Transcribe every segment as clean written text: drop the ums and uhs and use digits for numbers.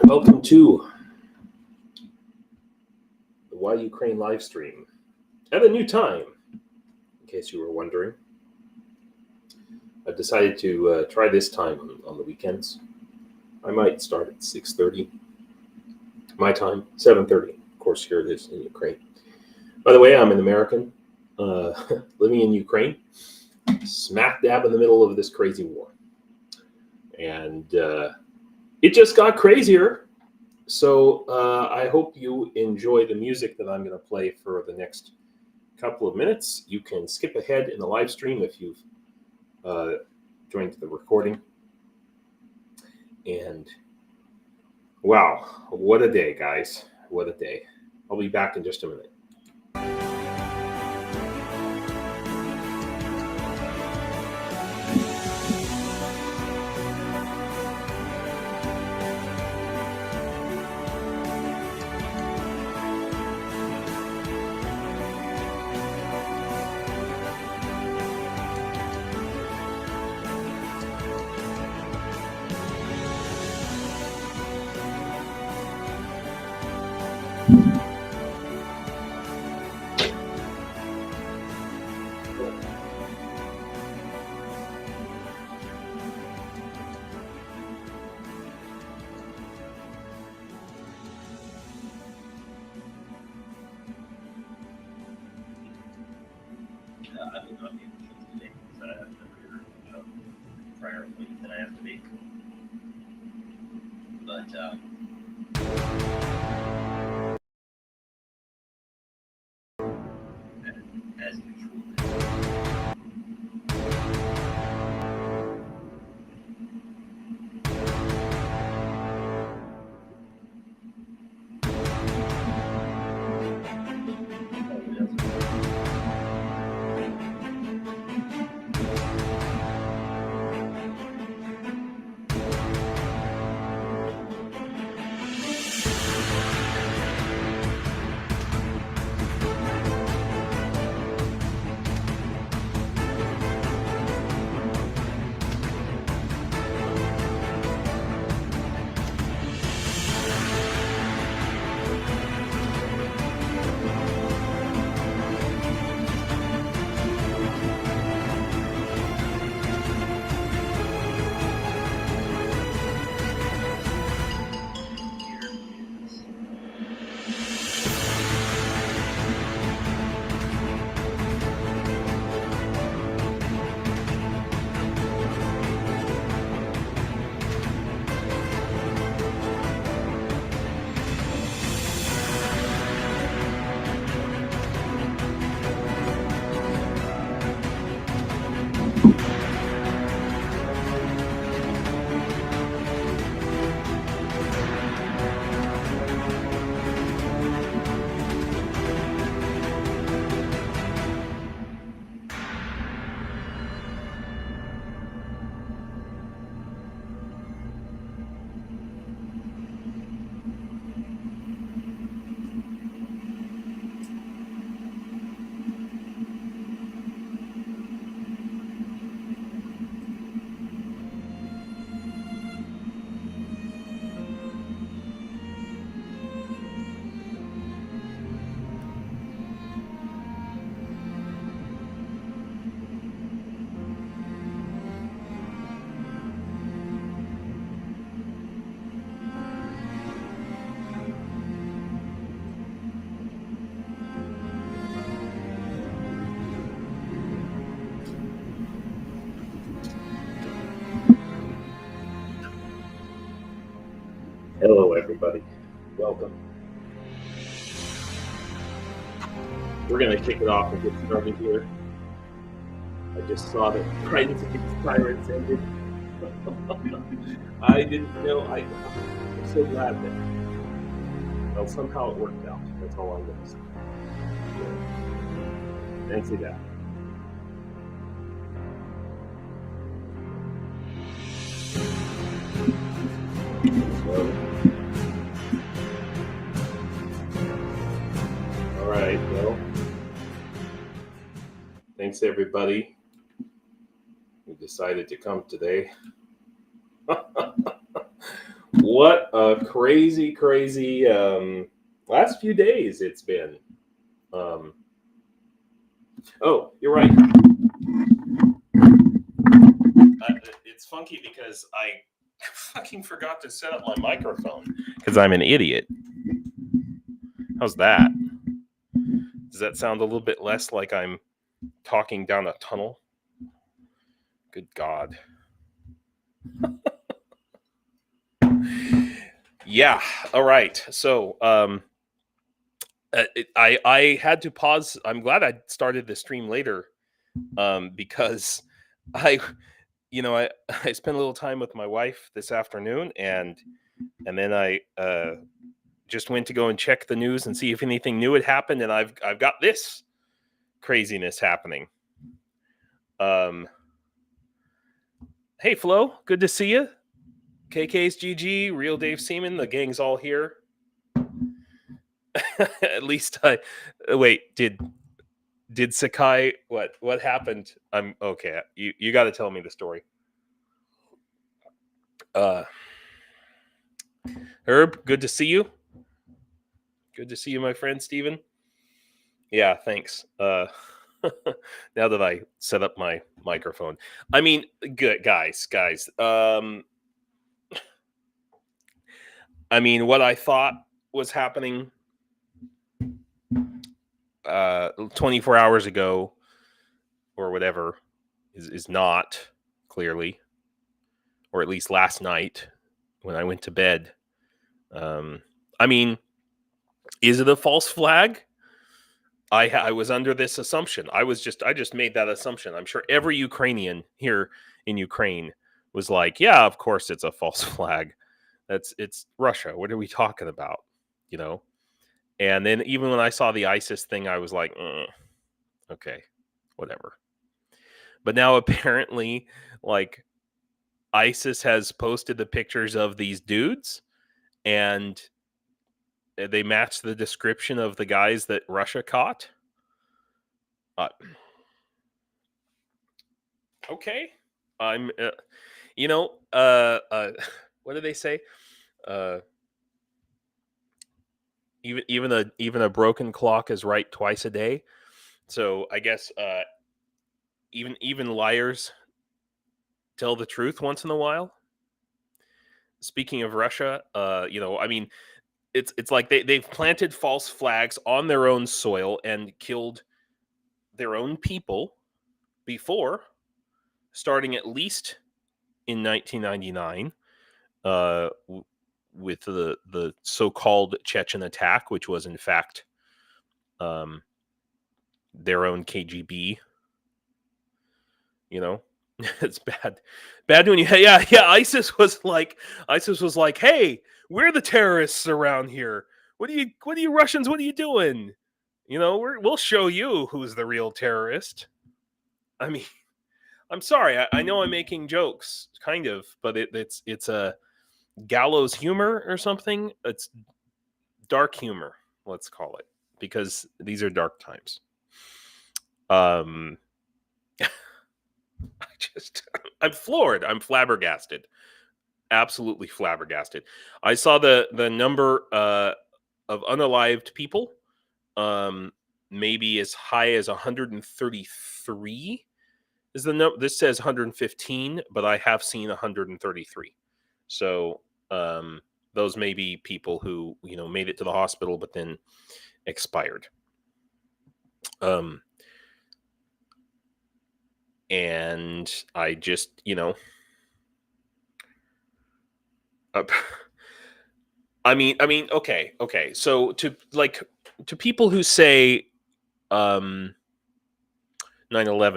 Welcome to the Why Ukraine live stream at a new time, in case you were wondering. I've decided to try this time on the weekends. I might start at 6:30 my time, 7:30. Of course, here it is in Ukraine. By the way, I'm an American living in Ukraine, smack dab in the middle of this crazy war. And it just got crazier. So I hope you enjoy the music that I'm going to play for the next couple of minutes. You can skip ahead in the live stream if you've joined the recording. And wow, what a day, guys. What a day. I'll be back in just a minute. I will not be able to today because I have another prior appointment that I have to make. But as usual. Hello, everybody. Welcome. We're going to kick it off and get started here. I just saw that Fridays Against Tyrants ended. I didn't know. I'm so glad that, well, somehow it worked out. That's all I'm going to say. Fancy that. So, all right, well, thanks everybody who decided to come today. What a crazy, crazy last few days it's been. Oh, you're right. It's funky because I fucking forgot to set up my microphone because I'm an idiot. How's that? Does that sound a little bit less like I'm talking down a tunnel? Good God. Yeah. All right. So, I had to pause. I'm glad I started the stream later, because I spent a little time with my wife this afternoon, and then I just went to go and check the news and see if anything new had happened, and I've got this craziness happening. Hey Flo, good to see you. KK's GG, Real Dave Seaman, the gang's all here. At least wait, did Sakai, what happened? I'm okay. You got to tell me the story. Herb, good to see you. Good to see you, my friend Steven. Yeah, thanks. Now that I set up my microphone. I mean, good guys. I mean, what I thought was happening 24 hours ago or whatever is not, clearly, or at least last night when I went to bed. I mean, is it a false flag? I was under this assumption. I just made that assumption. I'm sure every Ukrainian here in Ukraine was like, yeah, of course it's a false flag. It's Russia. What are we talking about? You know? And then even when I saw the ISIS thing, I was like, okay, whatever. But now apparently, like, ISIS has posted the pictures of these dudes, and they match the description of the guys that Russia caught. Okay, I'm, what do they say? Even a broken clock is right twice a day. So I guess even liars tell the truth once in a while. Speaking of Russia, I mean, it's like they've planted false flags on their own soil and killed their own people before, starting at least in 1999 with the so-called Chechen attack, which was in fact their own KGB. It's bad when ISIS was like, hey, we're the terrorists around here. What are you Russians, what are you doing? We'll show you who's the real terrorist. I mean, I'm sorry, I know I'm making jokes, kind of, but it's a gallows humor or something. It's dark humor, let's call it, because these are dark times. I'm floored. I'm flabbergasted. Absolutely flabbergasted. I saw the number of unalived people, maybe as high as 133. Is the number? This says 115, but I have seen 133. So those may be people who made it to the hospital but then expired. And I just, I mean, okay. So to people who say 9/11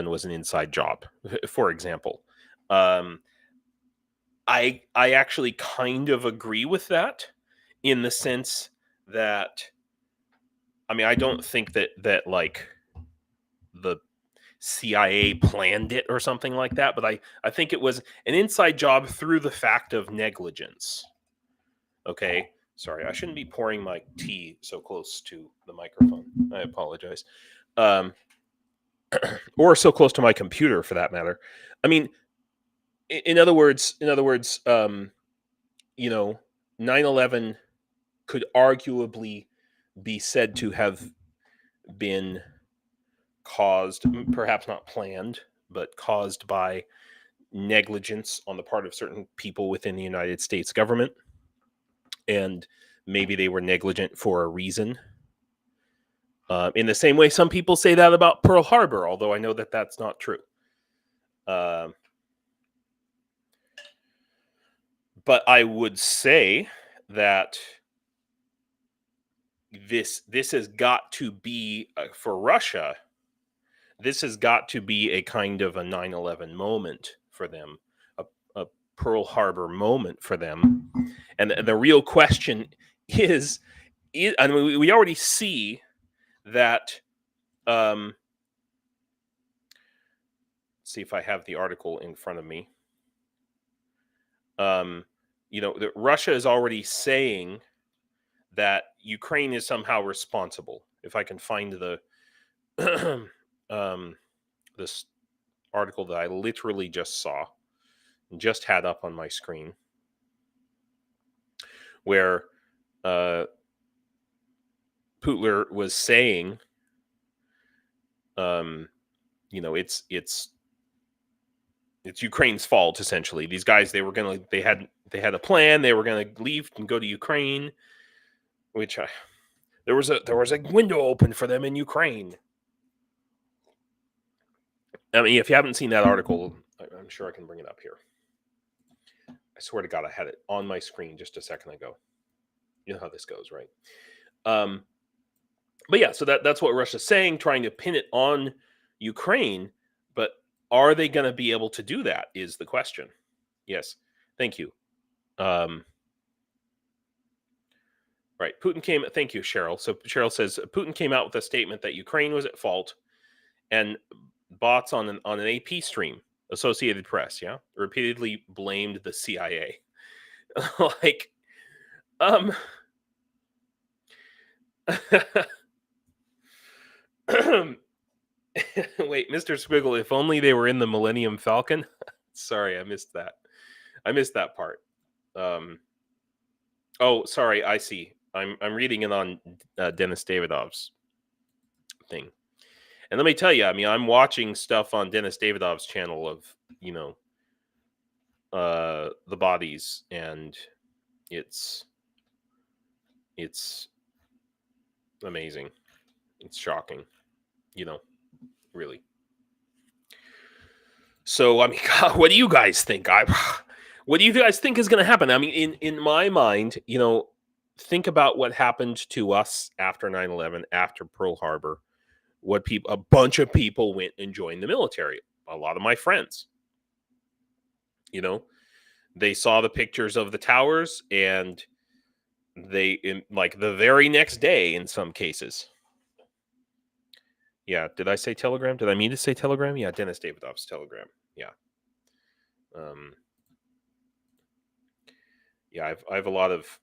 was an inside job, for example, I actually kind of agree with that, in the sense that, I mean, I don't think that like the CIA planned it or something like that, but I think it was an inside job through the fact of negligence. Okay, sorry, I shouldn't be pouring my tea so close to the microphone. I apologize. Or so close to my computer, for that matter. I mean, in other words, 9/11 could arguably be said to have been caused, perhaps not planned, but caused by negligence on the part of certain people within the United States government. And maybe they were negligent for a reason. In the same way, some people say that about Pearl Harbor, although I know that that's not true. But I would say that this has got to be, for Russia, this has got to be a kind of a 9/11 moment for them, a Pearl Harbor moment for them. And the real question is I mean, we already see that. See if I have the article in front of me. That Russia is already saying that Ukraine is somehow responsible. If I can find the this article that I literally just saw, just had up on my screen, where Pyotr was saying, it's Ukraine's fault, essentially. These guys, they had a plan. They were gonna leave and go to Ukraine, which there was a window open for them in Ukraine. I mean, if you haven't seen that article, I'm sure I can bring it up here. I swear to God, I had it on my screen just a second ago. You know how this goes, right? But yeah, so that's what Russia's saying, trying to pin it on Ukraine. But are they going to be able to do that is the question. Yes. Thank you. Right. Thank you, Cheryl. So Cheryl says, Putin came out with a statement that Ukraine was at fault, and bots on an AP stream, Associated Press, repeatedly blamed the CIA. Like, wait, Mr. Squiggle, if only they were in the Millennium Falcon. Sorry, I missed that. I missed that part. Oh, sorry, I see. I'm reading it on Dennis Davydov's thing. And let me tell you, I mean, I'm watching stuff on Dennis Davydov's channel of, the bodies, and it's amazing. It's shocking, really. So, I mean, God, what do you guys think? What do you guys think is going to happen? I mean, in my mind, think about what happened to us after 9/11, after Pearl Harbor. A bunch of people went and joined the military. A lot of my friends, they saw the pictures of the towers, and like the very next day, in some cases. Yeah, did I say Telegram? Did I mean to say Telegram? Yeah, Dennis Davydov's Telegram. Yeah. Yeah, I have a lot of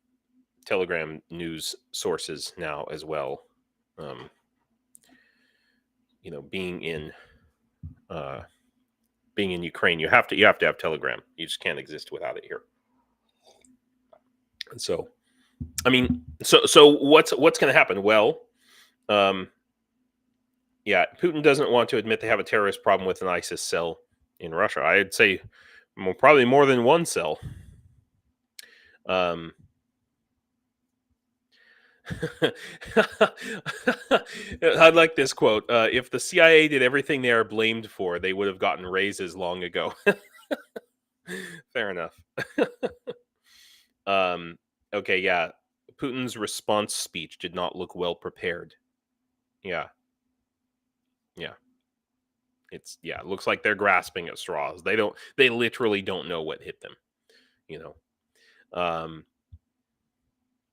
Telegram news sources now as well. Being in Ukraine, you have to have Telegram. You just can't exist without it here. And so, I mean, so what's going to happen? Well, yeah, Putin doesn't want to admit they have a terrorist problem with an ISIS cell in Russia. I'd say probably more than one cell. I like this quote. If the CIA did everything they are blamed for, they would have gotten raises long ago. Fair enough. Okay, yeah. Putin's response speech did not look well prepared. Yeah. It looks like they're grasping at straws. They literally don't know what hit them,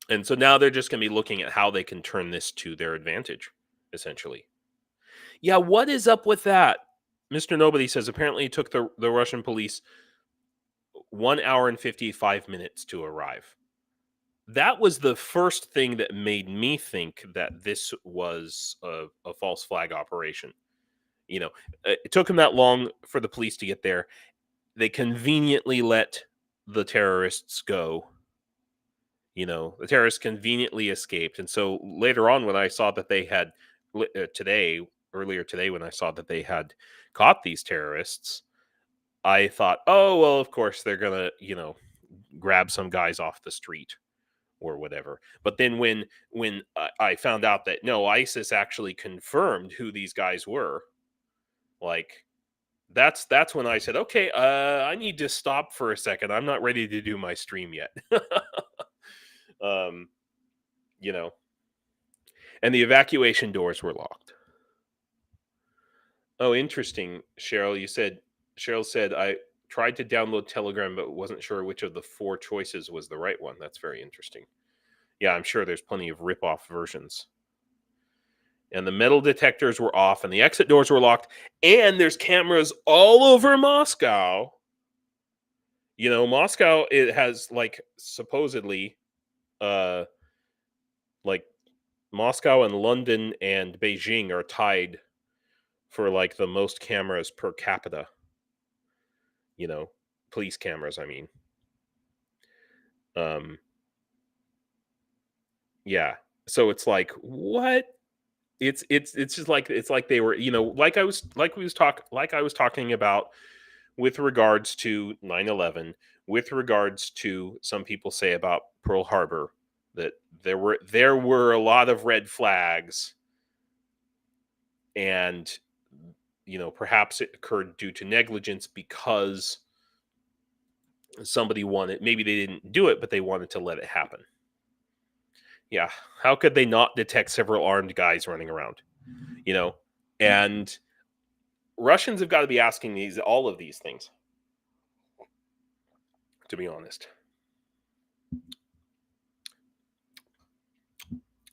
and so now they're just going to be looking at how they can turn this to their advantage, essentially. Yeah, what is up with that? Mr. Nobody says apparently it took the Russian police 1 hour and 55 minutes to arrive. That was the first thing that made me think that this was a false flag operation. It took them that long for the police to get there. They conveniently let the terrorists go the terrorists conveniently escaped. And so later on, when I saw that they had earlier today, when I saw that they had caught these terrorists, I thought, oh, well, of course they're going to, grab some guys off the street or whatever. But then when I found out that no, ISIS actually confirmed who these guys were, like that's when I said, okay, I need to stop for a second. I'm not ready to do my stream yet. um, and the evacuation doors were locked. Oh, interesting, Cheryl. Cheryl said I tried to download Telegram, but wasn't sure which of the 4 choices was the right one. That's very interesting. Yeah, I'm sure there's plenty of rip-off versions. And the metal detectors were off, and the exit doors were locked, and there's cameras all over Moscow. Moscow, it has, supposedly, Moscow and London and Beijing are tied for, the most cameras per capita. Police cameras, I mean. Yeah. So it's like, what? It's just it's like they were, like I was talking about with regards to 9/11, with regards to some people say about Pearl Harbor, that there were a lot of red flags, and perhaps it occurred due to negligence because somebody maybe they didn't do it, but they wanted to let it happen. Yeah, how could they not detect several armed guys running around? And Russians have got to be asking all of these things, to be honest.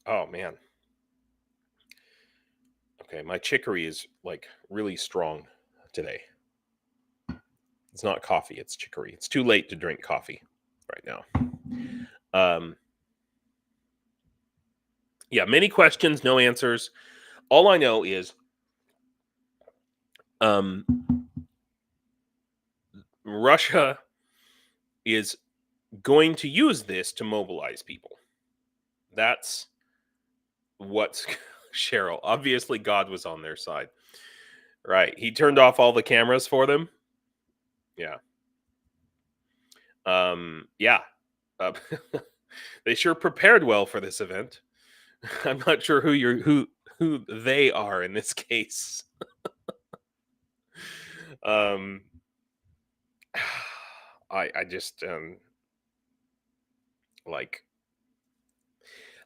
Oh, man. Okay, my chicory is, really strong today. It's not coffee, it's chicory. It's too late to drink coffee right now. Yeah, many questions, no answers. All I know is Russia is going to use this to mobilize people. That's what's Cheryl. Obviously, God was on their side. Right. He turned off all the cameras for them. Yeah. Yeah. They sure prepared well for this event. I'm not sure who they are in this case. I just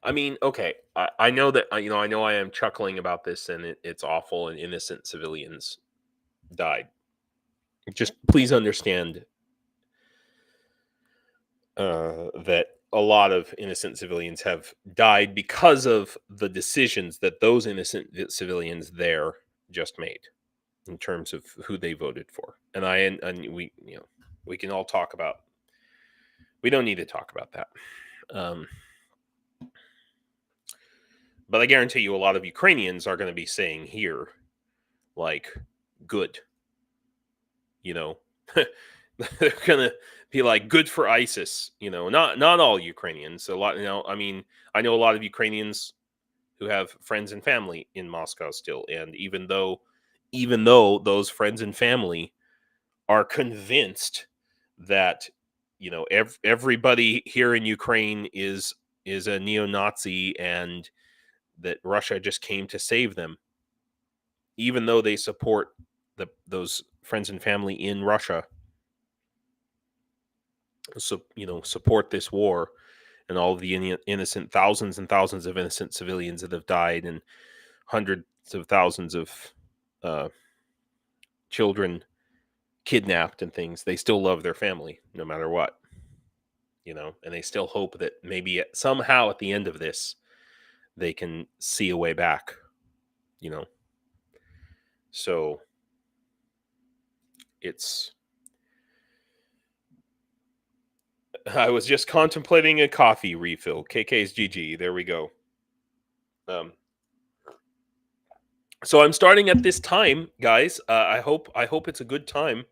I mean, okay, I know that I know I am chuckling about this, and it's awful, and innocent civilians died. Just please understand that a lot of innocent civilians have died because of the decisions that those innocent civilians there just made in terms of who they voted for. And we we can all talk about. We don't need to talk about that. But I guarantee you a lot of Ukrainians are going to be saying here, good. They're going to be like, good for ISIS. Not all Ukrainians. A lot, I mean, I know a lot of Ukrainians who have friends and family in Moscow still. And even though those friends and family are convinced that, everybody here in Ukraine is a neo-Nazi and that Russia just came to save them, even though they support those friends and family in Russia, so support this war and all of the innocent thousands and thousands of innocent civilians that have died, and hundreds of thousands of children kidnapped and things. They still love their family no matter what, and they still hope that maybe somehow at the end of this they can see a way back, so I was just contemplating a coffee refill. KK's GG. There we go. So I'm starting at this time, guys. I hope it's a good time.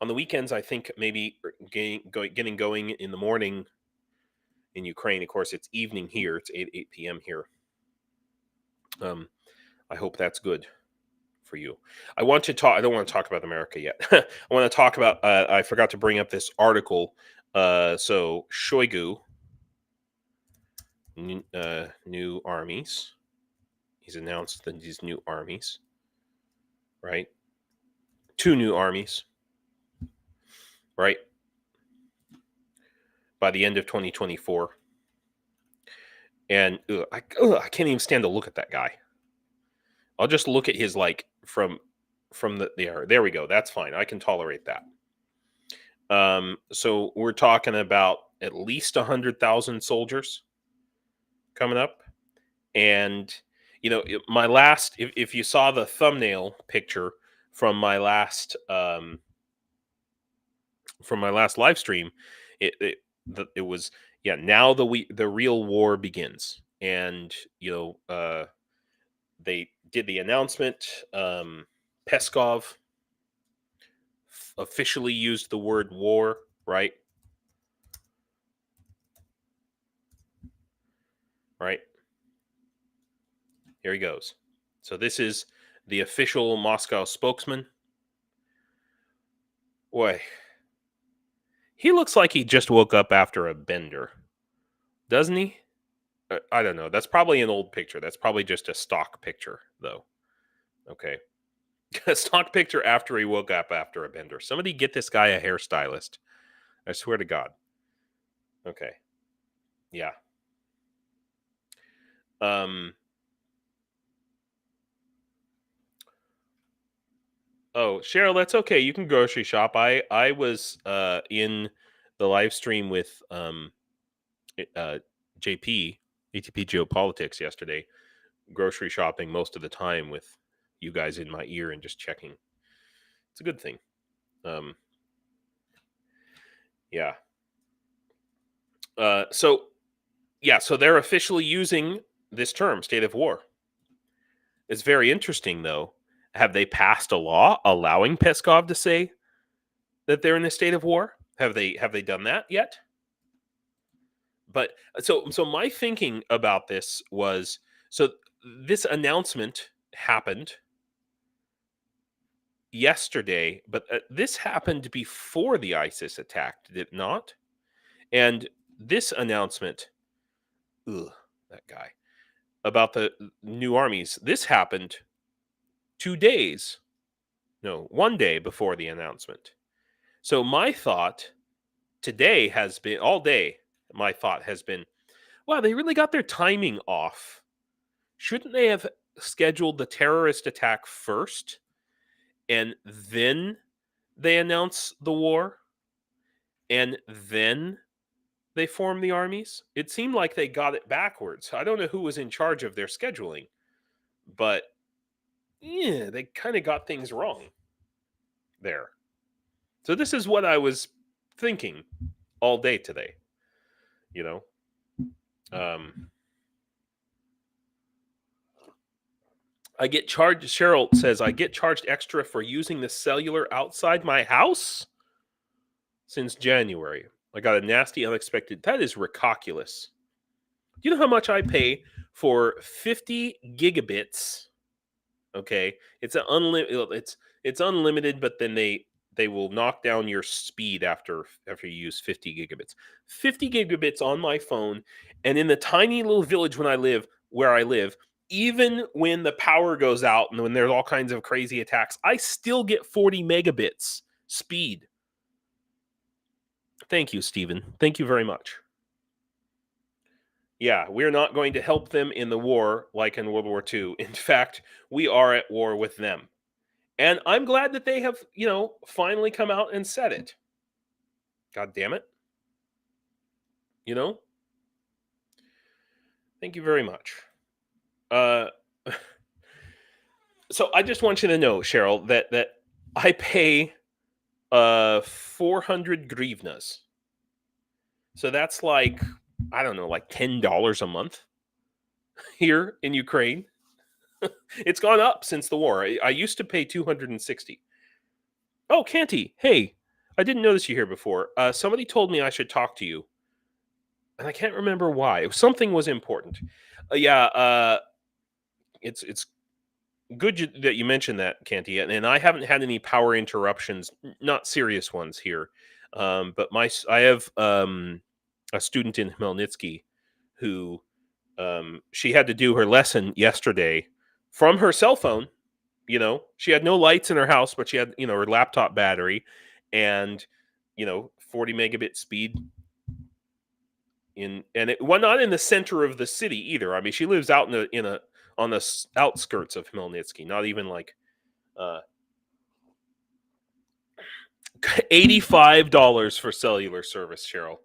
On the weekends, I think maybe getting going in the morning, in Ukraine. Of course, it's evening here. It's 8 p.m. here. I hope that's good for you. I don't want to talk about America yet. I want to talk about, I forgot to bring up this article. So Shoigu, new armies. He's announced that these new armies, right? 2 new armies, right? By the end of 2024. And I can't even stand to look at that guy. I'll just look at his, like, from the there we go. That's fine. I can tolerate that. So we're talking about at least 100,000 soldiers coming up. And, you know, my last, if you saw the thumbnail picture from my last live stream, it was, yeah, now the real war begins. And, you know, they did the announcement. Peskov officially used the word war, right? Right. Here he goes. So this is the official Moscow spokesman. Boy, he looks like he just woke up after a bender, doesn't he? I don't know. That's probably an old picture. That's probably just a stock picture, though. Okay. A stock picture after he woke up after a bender. Somebody get this guy a hairstylist. I swear to God. Okay. Yeah. Oh, Cheryl, that's okay. You can grocery shop. I was in the live stream with JP, ATP Geopolitics yesterday, grocery shopping most of the time with you guys in my ear and just checking. It's a good thing. Yeah. So they're officially using this term, state of war. It's very interesting, though. Have they passed a law allowing Peskov to say that they're in a state of war? Have they done that yet? But so my thinking about this was, so this announcement happened yesterday, but this happened before the ISIS attack, did it not? And this announcement, that guy, about the new armies, this happened 1 day before the announcement. So my thought today has been, all day, my thought has been, wow, they really got their timing off. Shouldn't they have scheduled the terrorist attack first and then they announce the war and then they form the armies? It seemed like they got it backwards. I don't know who was in charge of their scheduling, but yeah, they kind of got things wrong there. So this is what I was thinking all day today, you know. I get charged, Cheryl says, I get charged extra for using the cellular outside my house since January. I got a nasty unexpected. That is ridiculous. Do you know how much I pay for 50 gigabits? Okay, it's it's unlimited, but then they will knock down your speed after you use 50 gigabits. 50 gigabits on my phone, and in the tiny little village where I live, even when the power goes out and when there's all kinds of crazy attacks, I still get 40 megabits speed. Thank you, Stephen. Thank you very much. Yeah, we're not going to help them in the war like in World War II. In fact, we are at war with them. And I'm glad that they have, finally come out and said it. God damn it. Thank you very much. So I just want you to know, Cheryl, that I pay 400 grivnas. So that's like, I don't know, like $10 a month here in Ukraine. It's gone up since the war. I used to pay 260. Oh, Canti, hey, I didn't notice you here before. Somebody told me I should talk to you. and I can't remember why. Something was important. It's good that you mentioned that, Canti. And I haven't had any power interruptions, not serious ones here. But I have a student in Khmelnytsky who she had to do her lesson yesterday from her cell phone. She had no lights in her house, but she had her laptop battery and 40 megabit speed not in the center of the city either. I mean, she lives out on the outskirts of Khmelnytsky, not even like $85 for cellular service, Cheryl.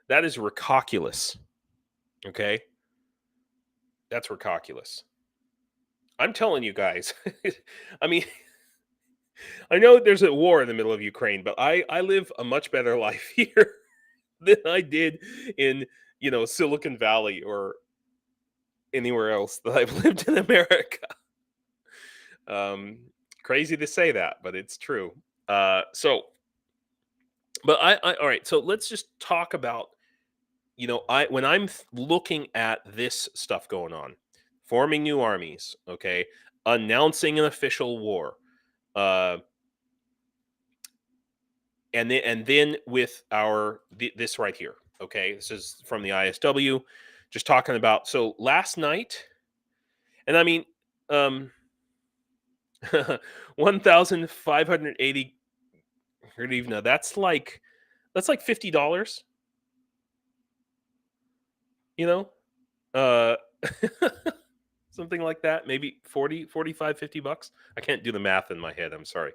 That is recalculous. Okay? That's recalculous. I'm telling you guys. I mean, I know there's a war in the middle of Ukraine, but I live a much better life here than I did in, Silicon Valley or anywhere else that I've lived in America. Crazy to say that, but it's true. But all right. So let's just talk about, when I'm looking at this stuff going on, forming new armies, okay, announcing an official war, and then with this right here, okay, this is from the ISW, just talking about. So last night, and I mean, 1,580 hryvnia. That's like $50. Something like that, maybe 40, 45, $50. I can't do the math in my head. I'm sorry.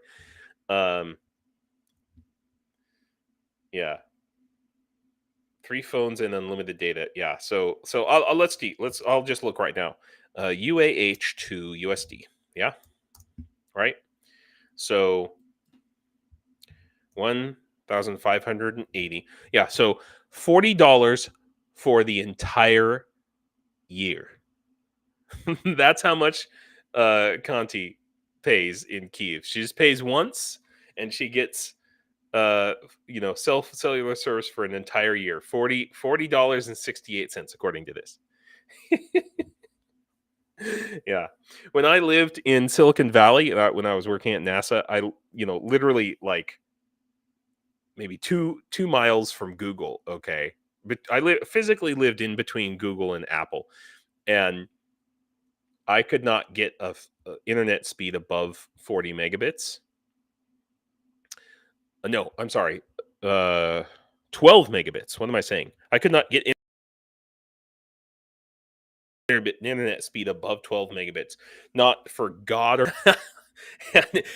Yeah. 3 phones and unlimited data. Yeah. So I'll just look right now. UAH to USD. Yeah. Right. So 1,580. Yeah. So $40 for the entire year. That's how much Canti pays in Kiev. She just pays once, and she gets cellular service for an entire year. $40.68 according to this. Yeah. When I lived in Silicon Valley, when I was working at NASA, I literally like maybe two miles from Google. Okay, but I physically lived in between Google and Apple, and I could not get a internet speed above 40 megabits. No, I'm sorry. 12 megabits. What am I saying? I could not get internet speed above 12 megabits. Not for God or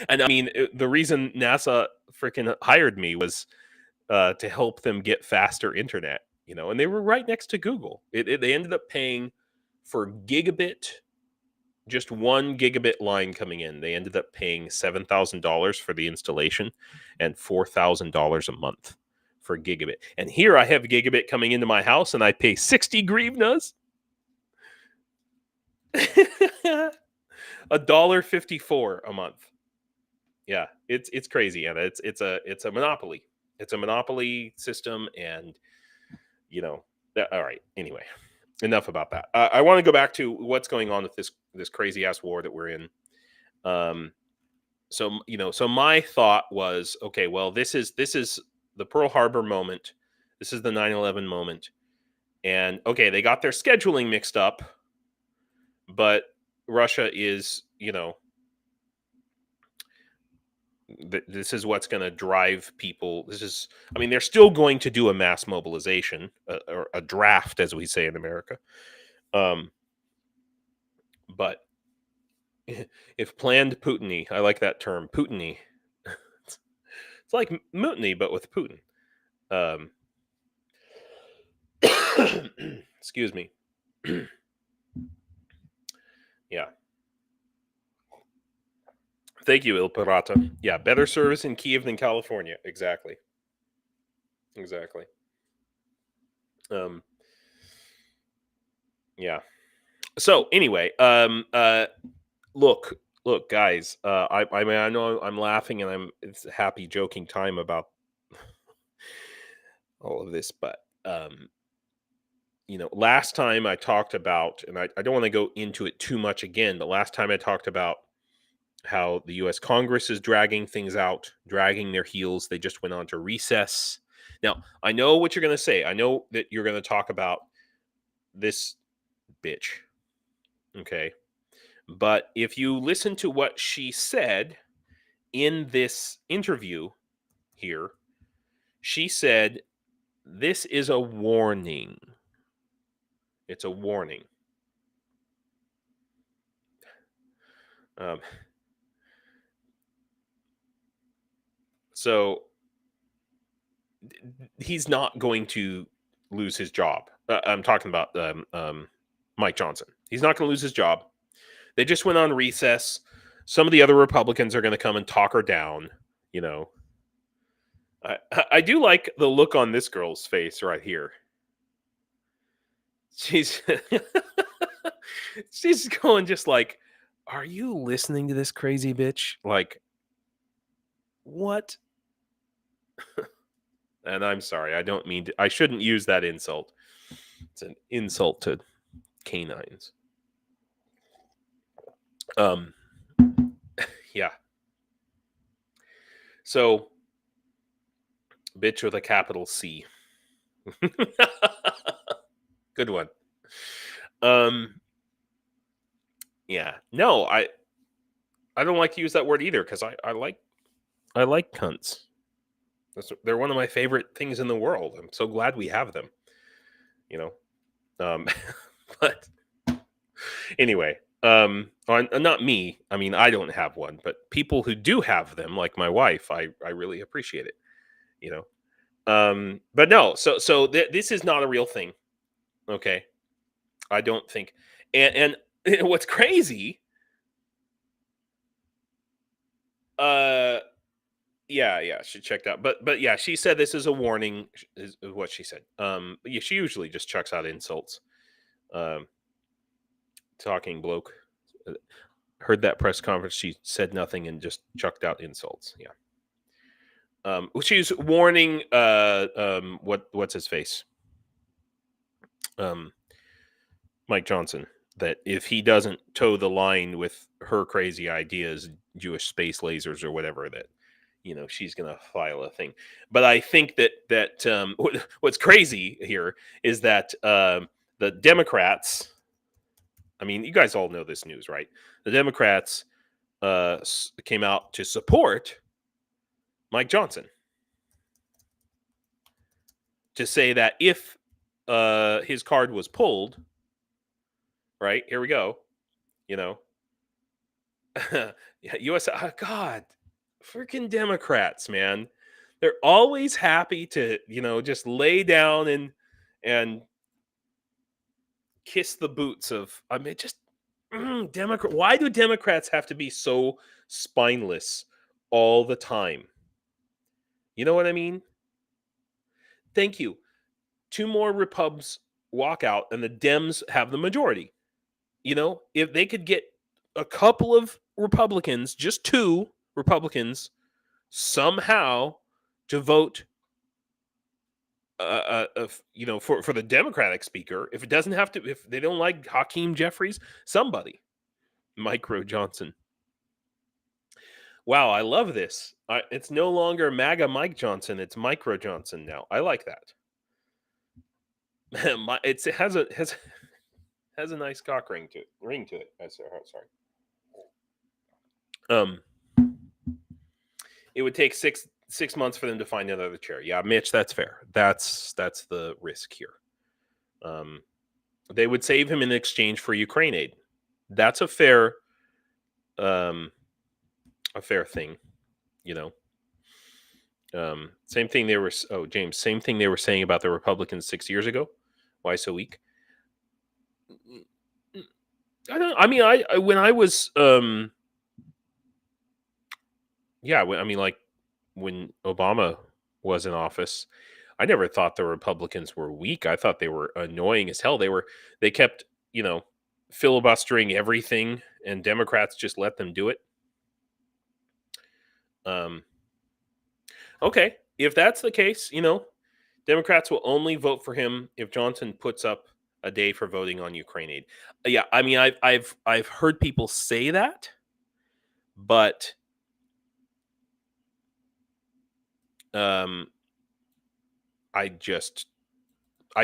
and I mean, the reason NASA freaking hired me was to help them get faster internet, and they were right next to Google. They ended up paying for gigabit, just 1 gigabit line coming in. They ended up paying $7,000 for the installation and $4,000 a month for gigabit. And here I have gigabit coming into my house, and I pay 60 hryvnias. $1.54 a month. Yeah, it's crazy, Anna. It's a monopoly. It's a monopoly system, and all right. Anyway, enough about that. I want to go back to what's going on with this crazy ass war that we're in. So my thought was, okay, well, this is the Pearl Harbor moment. This is the 9/11 moment, and okay, they got their scheduling mixed up, but Russia is, this is what's going to drive people. They're still going to do a mass mobilization, or a draft, as we say in America. But if planned Putiny, I like that term, Putiny. It's like mutiny, but with Putin. Excuse me. Yeah. Thank you, Il Pirata. Yeah, better service in Kiev than California. Exactly. Yeah. So anyway, look, guys. I mean, I know I'm laughing, and it's a happy, joking time about all of this, but last time I talked about, and I don't want to go into it too much again, but last time I talked about how the U.S. Congress is dragging things out, dragging their heels. They just went on to recess. Now, I know what you're going to say. I know that you're going to talk about this bitch. Okay. But if you listen to what she said in this interview here, she said, this is a warning. It's a warning. So he's not going to lose his job. I'm talking about Mike Johnson. He's not going to lose his job. They just went on recess. Some of the other Republicans are going to come and talk her down. I do like the look on this girl's face right here. She's she's going just like, are you listening to this crazy bitch? Like, what? And I'm sorry, I don't mean to, I shouldn't use that insult. It's an insult to canines. Yeah. So, bitch with a capital C. Good one. Yeah. No, I don't like to use that word either, because I like cunts. They're one of my favorite things in the world. I'm so glad we have them. But anyway, not me. I mean, I don't have one, but people who do have them, like my wife, I really appreciate it. But no, so this is not a real thing. Okay, I don't think. And what's crazy? Yeah, she checked out. But yeah, she said this is a warning, is what she said. Yeah, she usually just chucks out insults. Talking bloke. Heard that press conference. She said nothing and just chucked out insults. Yeah. She's warning. What's his face? Mike Johnson, that if he doesn't toe the line with her crazy ideas, Jewish space lasers or whatever, that she's gonna file a thing. But I think that what's crazy here is that the Democrats. I mean, you guys all know this news, right? The Democrats came out to support Mike Johnson, to say that if his card was pulled, right, here we go, U.S. God, freaking Democrats, man. They're always happy to, just lay down and kiss the boots of, I mean, just Democrat. Why do Democrats have to be so spineless all the time? You know what I mean? Thank you. 2 more Repubs walk out and the Dems have the majority. If they could get a couple of Republicans, just 2 Republicans, somehow to vote, for the Democratic speaker, if it doesn't have to, if they don't like Hakeem Jeffries, somebody, Micro Johnson. Wow, I love this. It's no longer MAGA Mike Johnson; it's Micro Johnson now. I like that. It has a nice cock ring to it. Sorry. It would take six months for them to find another chair. Yeah, Mitch, that's fair. That's the risk here. They would save him in exchange for Ukraine aid. That's a fair thing, Same thing they were. Oh, James, same thing they were saying about the Republicans 6 years ago. Why so weak? I don't. I mean, I when I was when Obama was in office, I never thought the Republicans were weak. I thought they were annoying as hell. They kept, filibustering everything, and Democrats just let them do it. Okay, if that's the case, Democrats will only vote for him if Johnson puts up a day for voting on Ukraine aid. Yeah, I mean, I've heard people say that, but I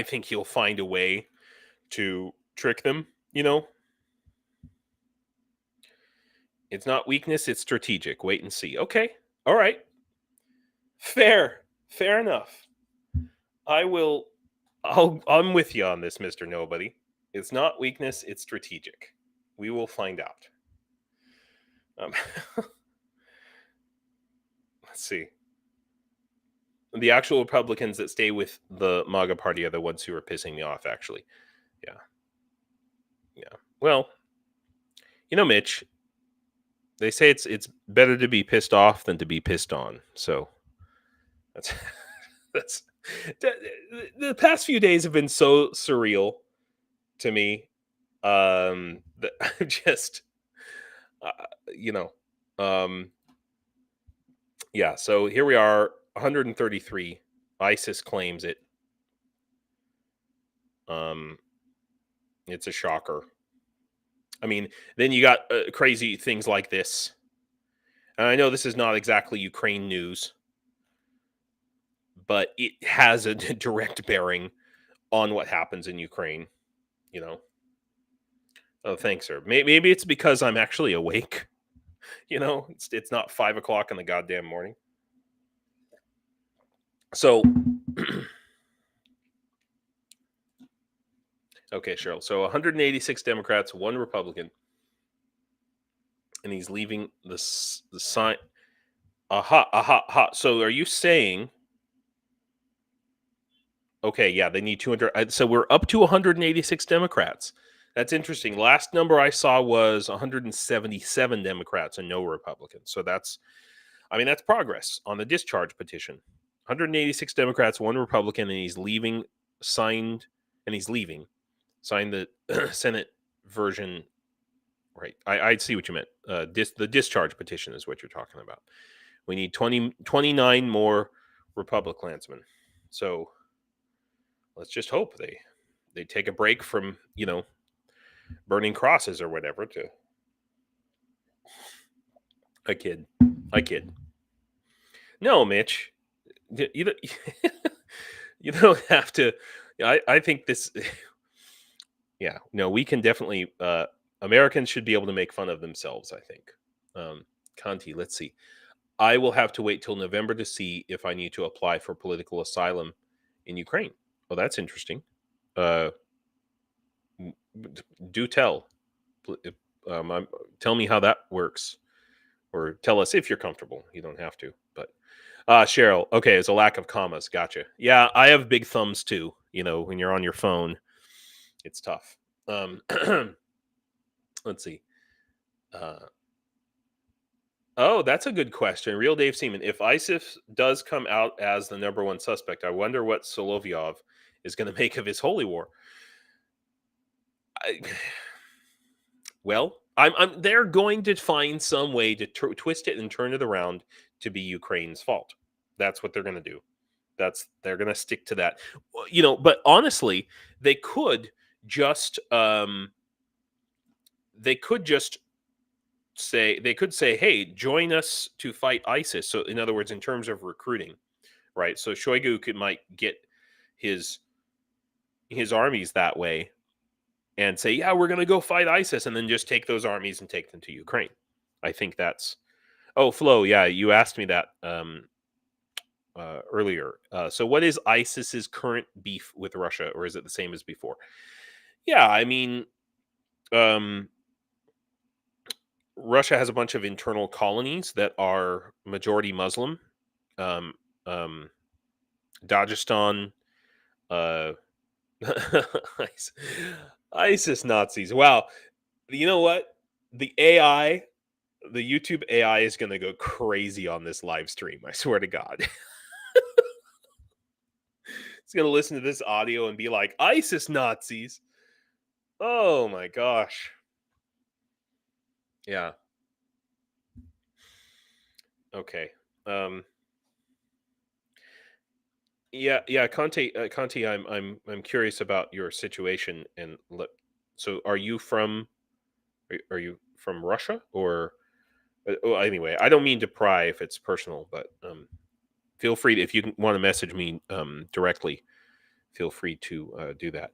think he'll find a way to trick them. It's not weakness, it's strategic. Wait and see. Okay, all right, fair enough. I'm with you on this, Mr. Nobody. It's not weakness, it's strategic. We will find out. Let's see. The actual Republicans that stay with the MAGA party are the ones who are pissing me off, actually. Yeah. Well, Mitch, they say it's better to be pissed off than to be pissed on. So that's the past few days have been so surreal to me. That I'm just, yeah. So here we are, 133. ISIS claims it. It's a shocker. I mean, then you got crazy things like this. And I know this is not exactly Ukraine news, but it has a direct bearing on what happens in Ukraine. Oh, thanks, sir. Maybe it's because I'm actually awake. It's not 5 o'clock in the goddamn morning. So, okay, Cheryl. So 186 Democrats, 1 Republican, and he's leaving the sign. Aha. So are you saying? Okay, yeah, they need 200. So we're up to 186 Democrats. That's interesting. Last number I saw was 177 Democrats and no Republicans. So that's progress on the discharge petition. 186 Democrats, 1 Republican, and he's leaving. Signed the Senate version. Right. I see what you meant. The discharge petition is what you're talking about. We need 29 more Republicansmen. So let's just hope they take a break from, burning crosses or whatever to. I kid. No, Mitch. You don't have to. I think this. Yeah, no, we can definitely. Americans should be able to make fun of themselves, I think. Canti, let's see. I will have to wait till November to see if I need to apply for political asylum in Ukraine. Well, that's interesting. Do tell. Tell me how that works. Or tell us if you're comfortable. You don't have to. But Cheryl, okay, it's a lack of commas. Gotcha. Yeah, I have big thumbs too. When you're on your phone, it's tough. Let's see. Oh, that's a good question. Real Dave Seaman. If ISIS does come out as the number 1 suspect, I wonder what Solovyov is going to make of his holy war. They're going to find some way to twist it and turn it around to be Ukraine's fault. That's what they're going to do. They're going to stick to that. But honestly, they could just say, hey, join us to fight ISIS. So in other words, in terms of recruiting, right? So Shoigu might get his armies that way and say, yeah, we're going to go fight ISIS, and then just take those armies and take them to Ukraine. I think that's... Oh, Flo, yeah, you asked me that earlier. So what is ISIS's current beef with Russia, or is it the same as before? Yeah, I mean... Russia has a bunch of internal colonies that are majority Muslim. Dagestan, ISIS Nazis. Wow. You know what? The YouTube AI is going to go crazy on this live stream. I swear to God. It's going to listen to this audio and be like, ISIS Nazis. Oh my gosh. Yeah. Okay. yeah, Conti, I'm curious about your situation. And look, so are you from Russia or? Oh, anyway, I don't mean to pry if it's personal, but feel free to, if you want to message me directly, feel free to do that.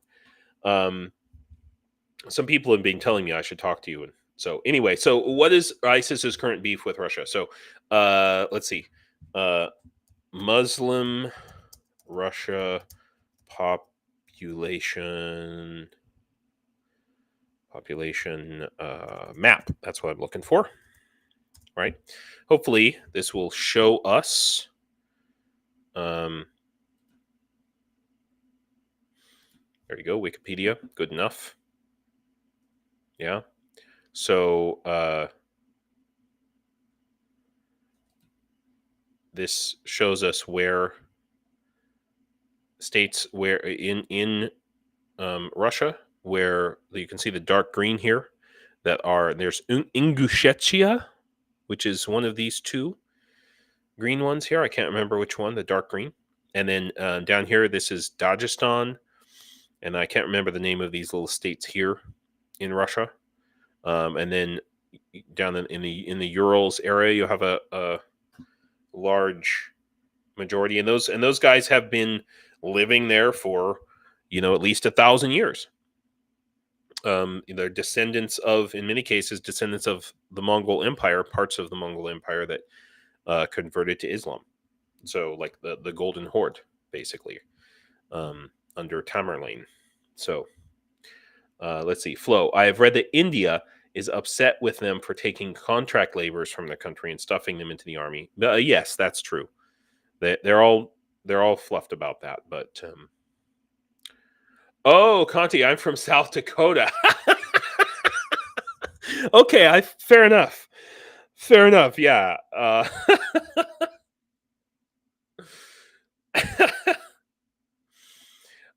Some people have been telling me I should talk to you, and so anyway, so what is ISIS's current beef with Russia? So let's see, Muslim Russia population map. That's what I'm looking for. Right. Hopefully this will show us. There you go. Wikipedia. Good enough. Yeah. So this shows us where states where in Russia, where you can see the dark green here, there's Ingushetia, which is one of these two green ones here. I can't remember which one, the dark green. And then down here, this is Dagestan, and I can't remember the name of these little states here in Russia. And then down in the Urals area, you have a large majority, and those guys have been living there for at least 1,000 years. They're descendants of, in many cases, descendants of the Mongol Empire, parts of the Mongol Empire that converted to Islam. So like the Golden Horde, basically, under Tamerlane. So let's see. Flo, I have read that India is upset with them for taking contract laborers from their country and stuffing them into the army. Yes, that's true. They're all fluffed about that. But oh, Conti, I'm from South Dakota. Okay, fair enough. Fair enough. Yeah.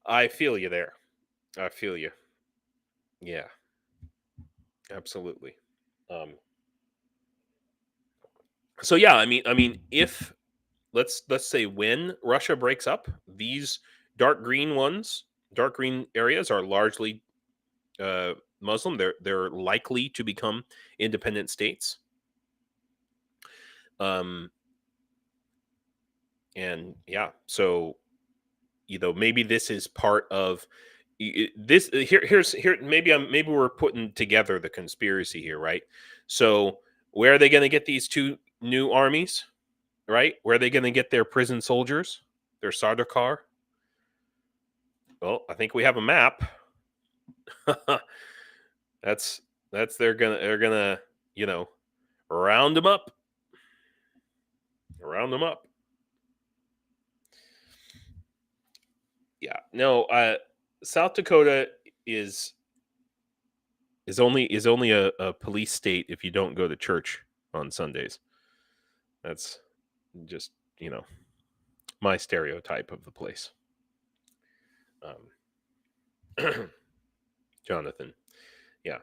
I feel you there. I feel you. Yeah. Absolutely. So yeah, I mean, if let's say when Russia breaks up, these dark green areas are largely Muslim. They're likely to become independent states. And yeah, so maybe this is part of this. Here. Maybe we're putting together the conspiracy here, right? So where are they going to get these two new armies? Right? Where are they going to get their prison soldiers, their Sardaukar? Well, I think we have a map. that's they're gonna round them up. Round them up. Yeah. No, South Dakota is only a police state if you don't go to church on Sundays. That's just, my stereotype of the place. Jonathan. Yeah.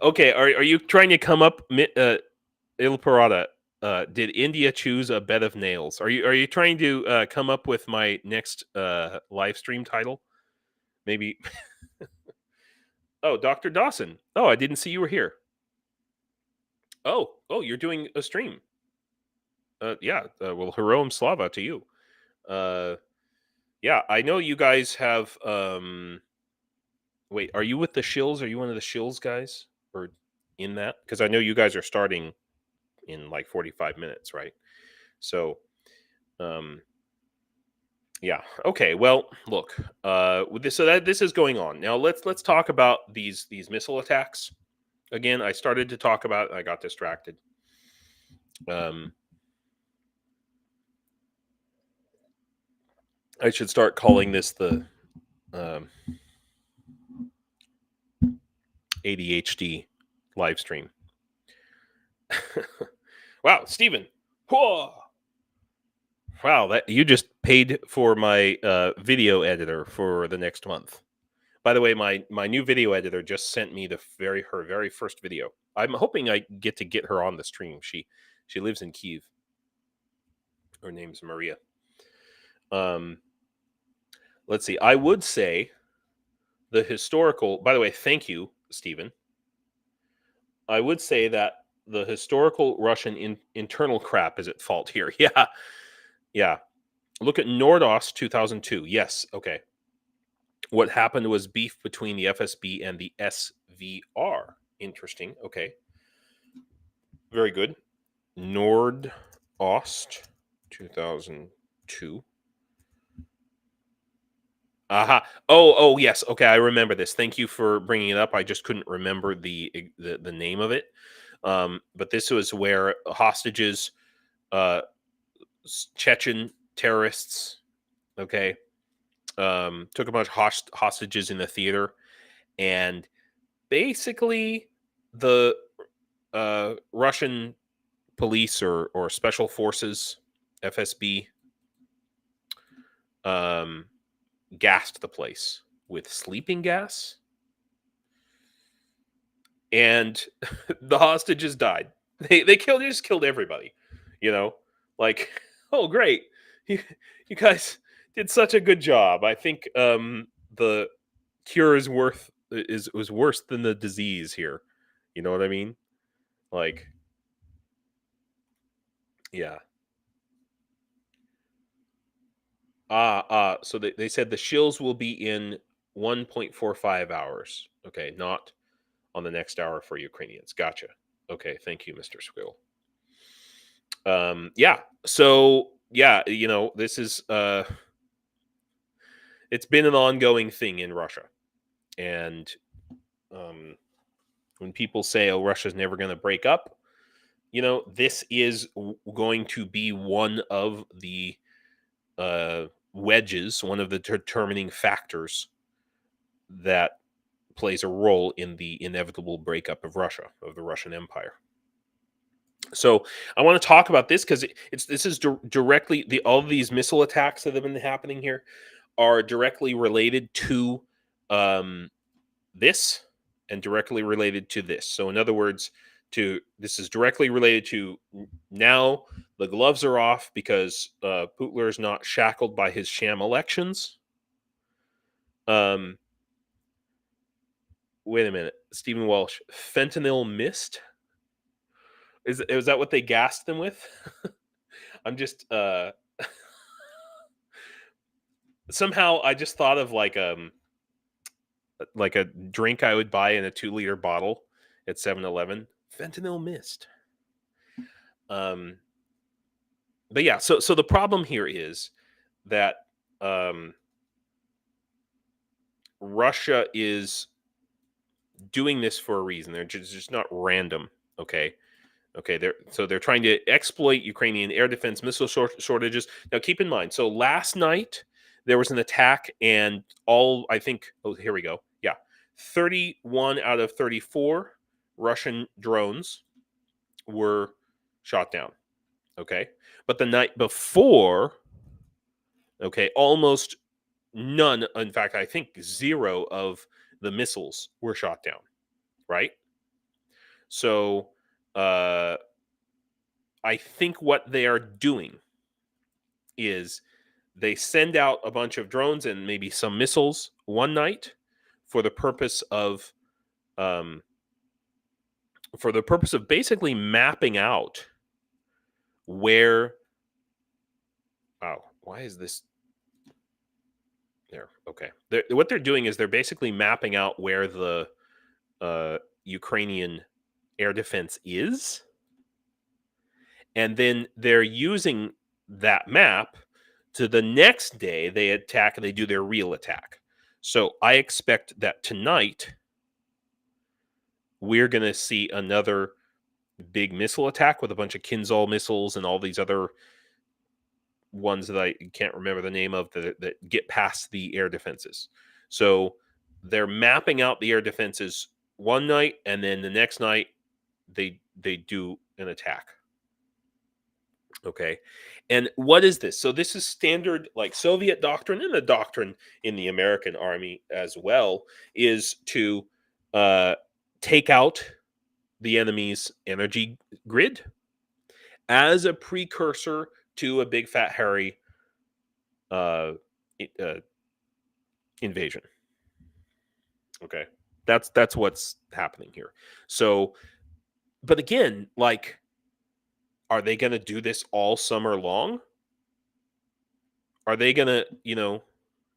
Okay, are you trying to come up Il Parada? Did India choose a bed of nails? Are you trying to come up with my next live stream title? Maybe. Oh, Dr. Dawson. Oh, I didn't see you were here. Oh, you're doing a stream. Yeah. Well, Heroam Slava to you. Yeah, I know you guys have. Wait, are you with the Shills? Are you one of the Shills guys, or in that? Because I know you guys are starting in like 45 minutes, right? So, yeah. Okay. Well, look. This is going on now. Let's talk about these missile attacks. Again, I started to talk about it, I got distracted. I should start calling this the ADHD live stream. Wow, Steven. Whoa. Wow, that you just paid for my video editor for the next month. By the way, my new video editor just sent me her very first video. I'm hoping I get her on the stream. She lives in Kyiv. Her name's Maria. Let's see. I would say the historical. By the way, thank you, Stephen. I would say that the historical Russian internal crap is at fault here. Yeah, yeah. Look at Nordost 2002. Yes, okay. What happened was beef between the FSB and the SVR. Interesting. Okay. Very good. Nordost 2002. Aha. Oh, yes. Okay, I remember this. Thank you for bringing it up. I just couldn't remember the name of it. But this was where hostages, Chechen terrorists, okay, took a bunch of hostages in the theater, and basically the Russian police or special forces, FSB, gassed the place with sleeping gas, and the hostages died. They just killed everybody, like, oh great, you guys did such a good job. I think the cure is was worse than the disease here. You know what I mean? Like, yeah. So they said the Shills will be in 1.45 hours. Okay, not on the next hour for Ukrainians. Gotcha. Okay, thank you, Mr. Squill. Yeah. So yeah, this is it's been an ongoing thing in Russia, and when people say, "Oh, Russia's never going to break up," this is going to be one of the wedges, one of the determining factors that plays a role in the inevitable breakup of Russia, of the Russian Empire. So I want to talk about this because this is directly all of these missile attacks that have been happening here are directly related to this and directly related to this. So in other words, this is directly related to now the gloves are off because Pyotr is not shackled by his sham elections. Wait a minute, Stephen Walsh, fentanyl mist? Is that what they gassed them with? I'm just somehow I just thought of like a drink I would buy in a 2-liter bottle at 7-Eleven. Fentanyl mist. But yeah, so the problem here is that Russia is doing this for a reason. They're just not random. Okay. They're trying to exploit Ukrainian air defense missile shortages. Now, keep in mind. So last night there was an attack, and I think. Oh, here we go. Yeah, 31 out of 34 Russian drones were shot down. Okay, but the night before, almost none. In fact, I think 0 of the missiles were shot down. Right. So. I think what they are doing is they send out a bunch of drones and maybe some missiles one night for the purpose of basically mapping out where. Oh, why is this there? Okay, what they're doing is they're basically mapping out where the Ukrainian air defense is. And then they're using that map to the next day they attack and they do their real attack. So I expect that tonight we're going to see another big missile attack with a bunch of Kinzhal missiles and all these other ones that I can't remember the name of that get past the air defenses. So they're mapping out the air defenses one night, and then the next night they do an attack. Okay. And what is this? So this is standard like Soviet doctrine, and the doctrine in the American army as well is to take out the enemy's energy grid as a precursor to a big fat hairy invasion. Okay, that's what's happening here. So, but again, like, are they going to do this all summer long? Are they going to,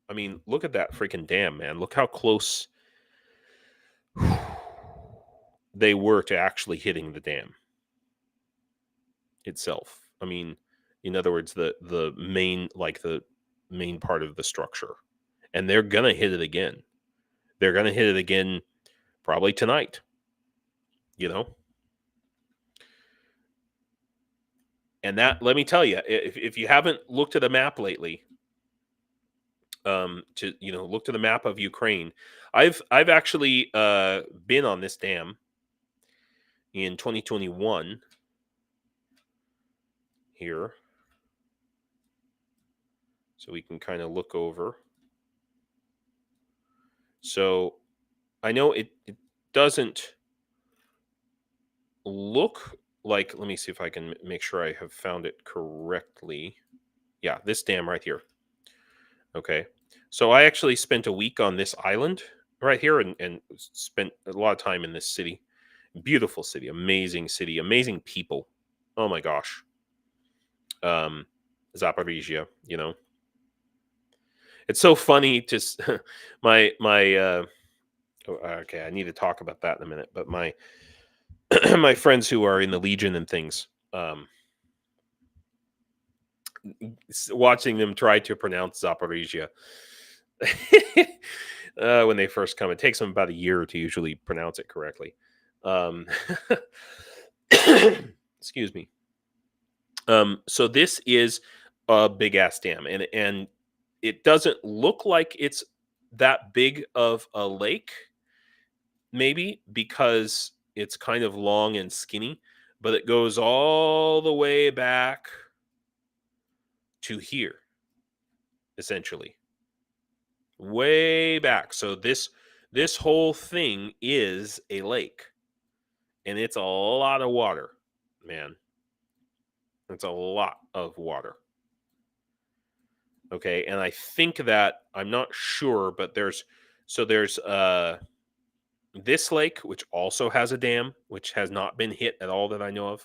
I mean, look at that freaking dam, man. Look how close they were to actually hitting the dam itself. I mean, in other words, the main part of the structure. And they're going to hit it again. They're going to hit it again probably tonight. And that, let me tell you, if you haven't looked at a map lately, look to the map of Ukraine. I've actually been on this dam in 2021 here, so we can kind of look over. So I know it doesn't look like, let me see if I can make sure I have found it correctly. Yeah, this dam right here. Okay. So I actually spent a week on this island right here and spent a lot of time in this city. Beautiful city, amazing people. Oh my gosh. Zaporizhia, It's so funny to okay, I need to talk about that in a minute, but my my friends who are in the Legion and things, watching them try to pronounce Zaporizhia when they first come, it takes them about a year to usually pronounce it correctly. Excuse me. So this is a big ass dam, and it doesn't look like it's that big of a lake, maybe because it's kind of long and skinny, but it goes all the way back to here, essentially. Way back. So this whole thing is a lake, and it's a lot of water, man. It's a lot of water. Okay, and I think that, I'm not sure, but there's this lake, which also has a dam, which has not been hit at all that I know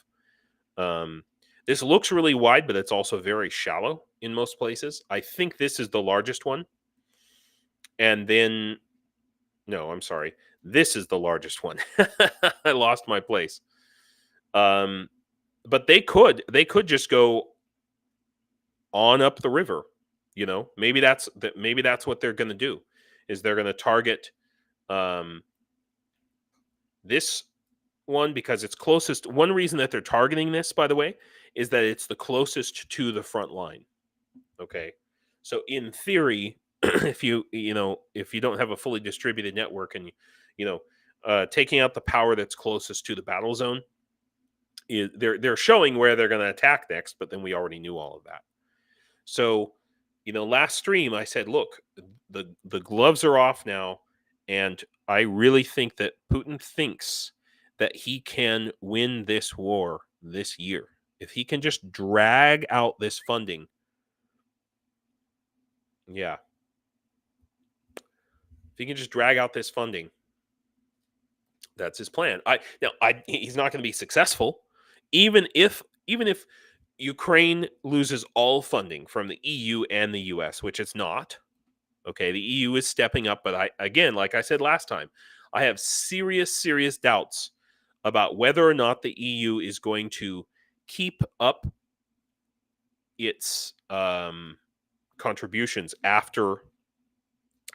of. This looks really wide, but it's also very shallow in most places. I think this is the largest one. And then, no, I'm sorry. This is the largest one. I lost my place. But they could just go on up the river. Maybe that's what they're going to do, is they're going to target this one because it's closest. One reason that they're targeting this, by the way, is that it's the closest to the front line. Okay, so in theory, if you don't have a fully distributed network and taking out the power that's closest to the battle zone, they're showing where they're going to attack next, but then we already knew all of that. So, last stream I said, look, the gloves are off now, and I really think that Putin thinks that he can win this war this year. If he can just drag out this funding. Yeah. If he can just drag out this funding, that's his plan. He's not going to be successful, even if Ukraine loses all funding from the EU and the US, which it's not. Okay, the EU is stepping up, but again, like I said last time, I have serious doubts about whether or not the EU is going to keep up its contributions after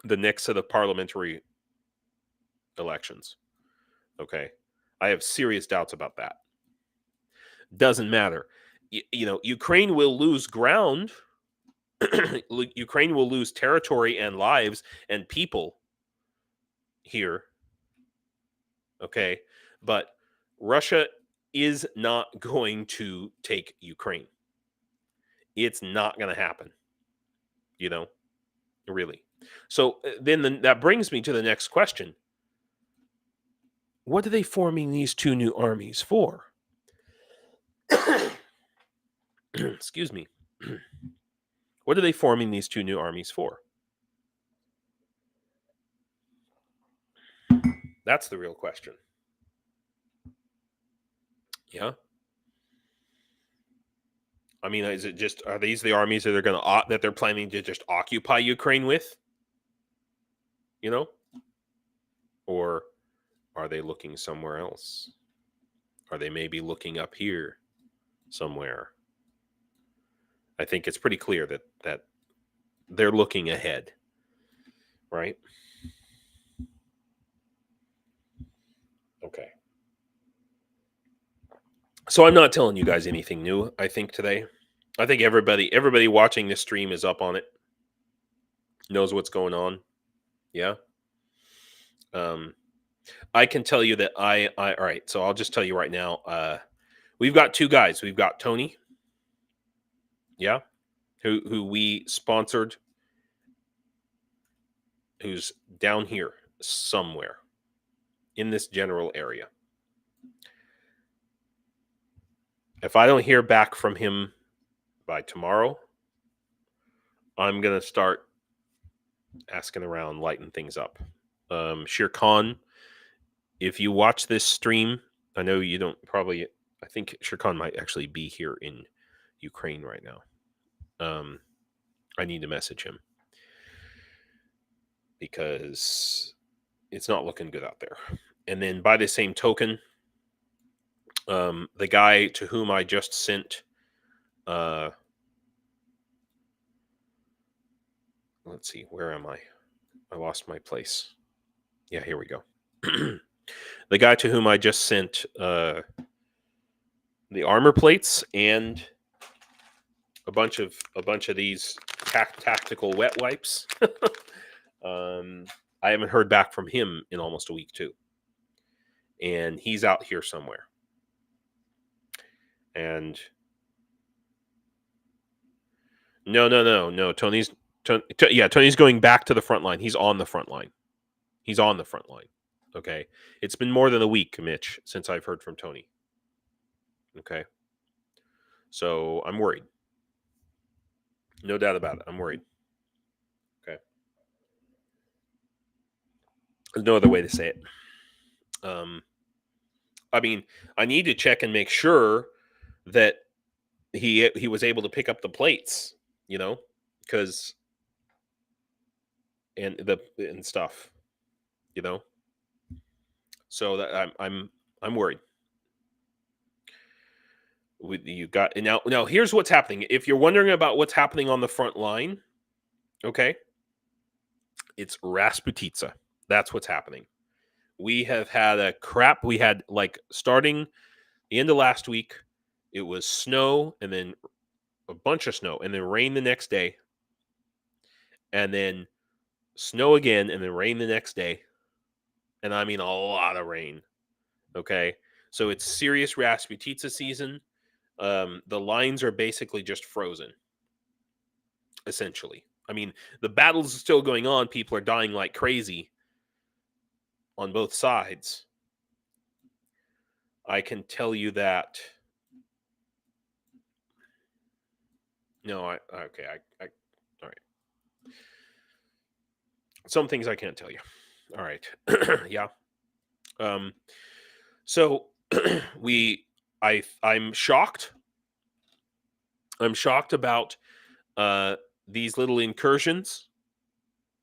the next set of parliamentary elections. Okay, I have serious doubts about that. Doesn't matter. Ukraine will lose ground. Ukraine will lose territory and lives and people here. Okay, but Russia is not going to take Ukraine. It's not going to happen. Really. So then that brings me to the next question. What are they forming these two new armies for? Excuse me. What are they forming these two new armies for? That's the real question. Yeah. I mean, is it just, are these the armies that they're planning to just occupy Ukraine with? You know? Or are they looking somewhere else? Are they maybe looking up here somewhere? I think it's pretty clear that they're looking ahead, right? Okay. So I'm not telling you guys anything new, I think, today. I think everybody watching this stream is up on it, knows what's going on. Yeah. I can tell you that I all right, so I'll just tell you right now, we've got two guys. We've got Tony, yeah, who we sponsored, who's down here somewhere in this general area. If I don't hear back from him by tomorrow, I'm going to start asking around, lighten things up. Shere Khan, if you watch this stream, I know you don't probably, I think Shere Khan might actually be here in Ukraine right now. I need to message him because it's not looking good out there. And then by the same token, the guy to whom I just sent, let's see, where am I? I lost my place. Yeah, here we go. The guy to whom I just sent the armor plates and a bunch of these tactical wet wipes. I haven't heard back from him in almost a week too, and he's out here somewhere. And no. Tony's going back to the front line. He's on the front line. Okay, it's been more than a week, Mitch, since I've heard from Tony. Okay, so I'm worried. No doubt about it. I'm worried. Okay. There's no other way to say it. I mean, I need to check and make sure that he was able to pick up the plates, you know, because and stuff, you know. So that I'm worried. You got now. Here's what's happening. If you're wondering about what's happening on the front line, okay, it's Rasputitsa. That's what's happening. We have had a crap. We had like starting the end of last week, it was snow and then a bunch of snow and then rain the next day, and then snow again and then rain the next day, and I mean a lot of rain. Okay, so it's serious Rasputitsa season. The lines are basically just frozen, essentially. I mean, the battle's still going on. People are dying like crazy on both sides. I can tell you that. No, all right. Some things I can't tell you. All right. Yeah. So I'm shocked. I'm shocked about these little incursions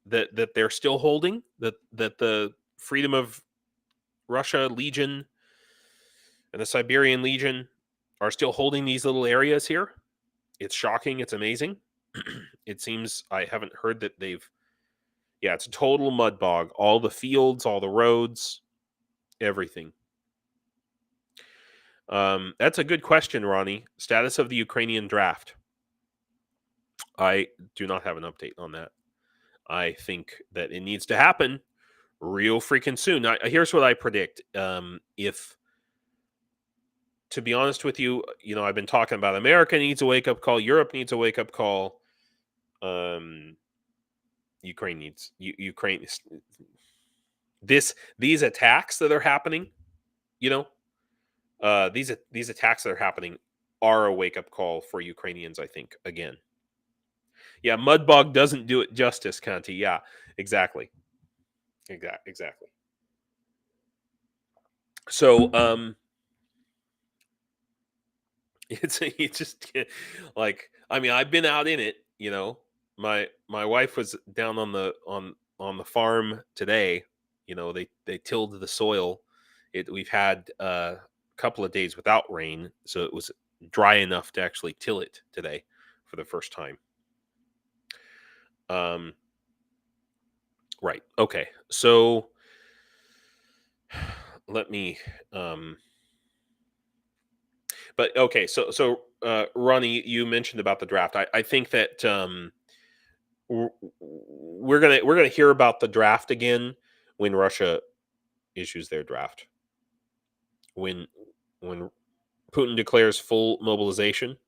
that they're still holding, that the Freedom of Russia Legion and the Siberian Legion are still holding these little areas here. It's shocking. It's amazing. It seems I haven't heard that they've. Yeah, it's a total mud bog. All the fields, all the roads, everything. That's a good question, Ronnie. Status of the Ukrainian draft. I do not have an update on that. I think that it needs to happen real freaking soon. Now, here's what I predict. If, to be honest with you, you know, I've been talking about America needs a wake-up call. Europe needs a wake-up call. Ukraine needs Ukraine. These attacks that are happening, you know, these attacks that are happening are a wake-up call for Ukrainians, I think, again. Yeah, Mudbog doesn't do it justice, Canti. Yeah, exactly. Exactly. So, it's just like, I mean, I've been out in it, you know. My wife was down on the farm today. You know, they tilled the soil. We've had a couple of days without rain, so it was dry enough to actually till it today for the first time. Right. Okay. So let me but okay, so Ronnie, you mentioned about the draft. I think that we're gonna hear about the draft again when Russia issues their draft. When Putin declares full mobilization,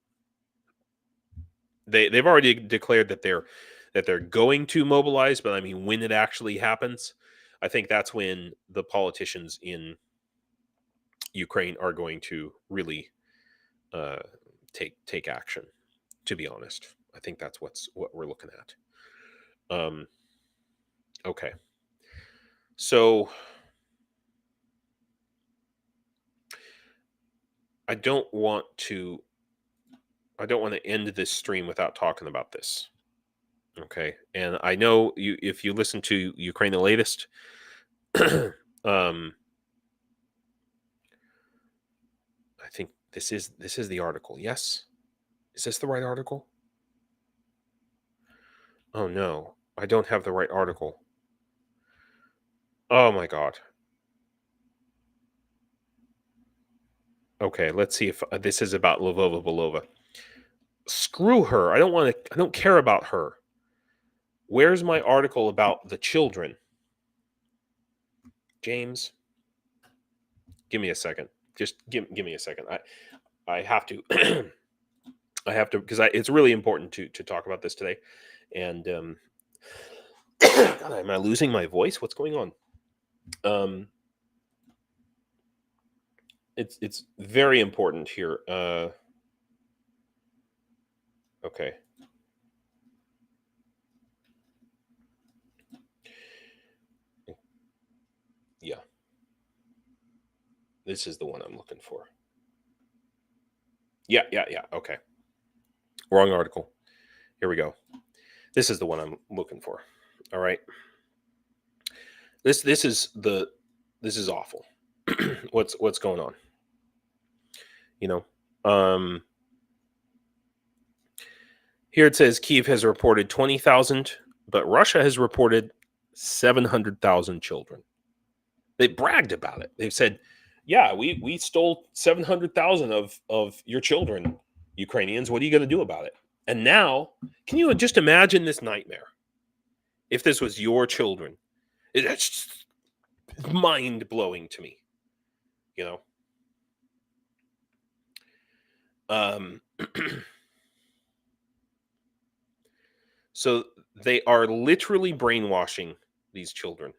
they've already declared that they're going to mobilize, but I mean, when it actually happens, I think that's when the politicians in Ukraine are going to really take action. To be honest, I think that's what we're looking at. Okay, so I don't want to end this stream without talking about this. Okay, and I know you, if you listen to Ukraine the latest, I think this is the article. Yes, is this the right article? Oh no, I don't have the right article. Oh my god. Okay, let's see if this is about Lvova Belova. Screw her. I don't care about her. Where's my article about the children? James, give me a second. Just give me a second. I have to I have to, because it's really important to talk about this today. And God, am I losing my voice? What's going on? It's very important here. Okay. Yeah. This is the one I'm looking for. Yeah. Okay. Wrong article. Here we go. This is the one I'm looking for. All right. This is awful. What's going on? You know, here it says Kyiv has reported 20,000, but Russia has reported 700,000 children. They bragged about it. They've said, "Yeah, we stole 700,000 of your children, Ukrainians. What are you going to do about it?" And now, can you just imagine this nightmare? If this was your children, it's just mind-blowing to me. You know. So they are literally brainwashing these children.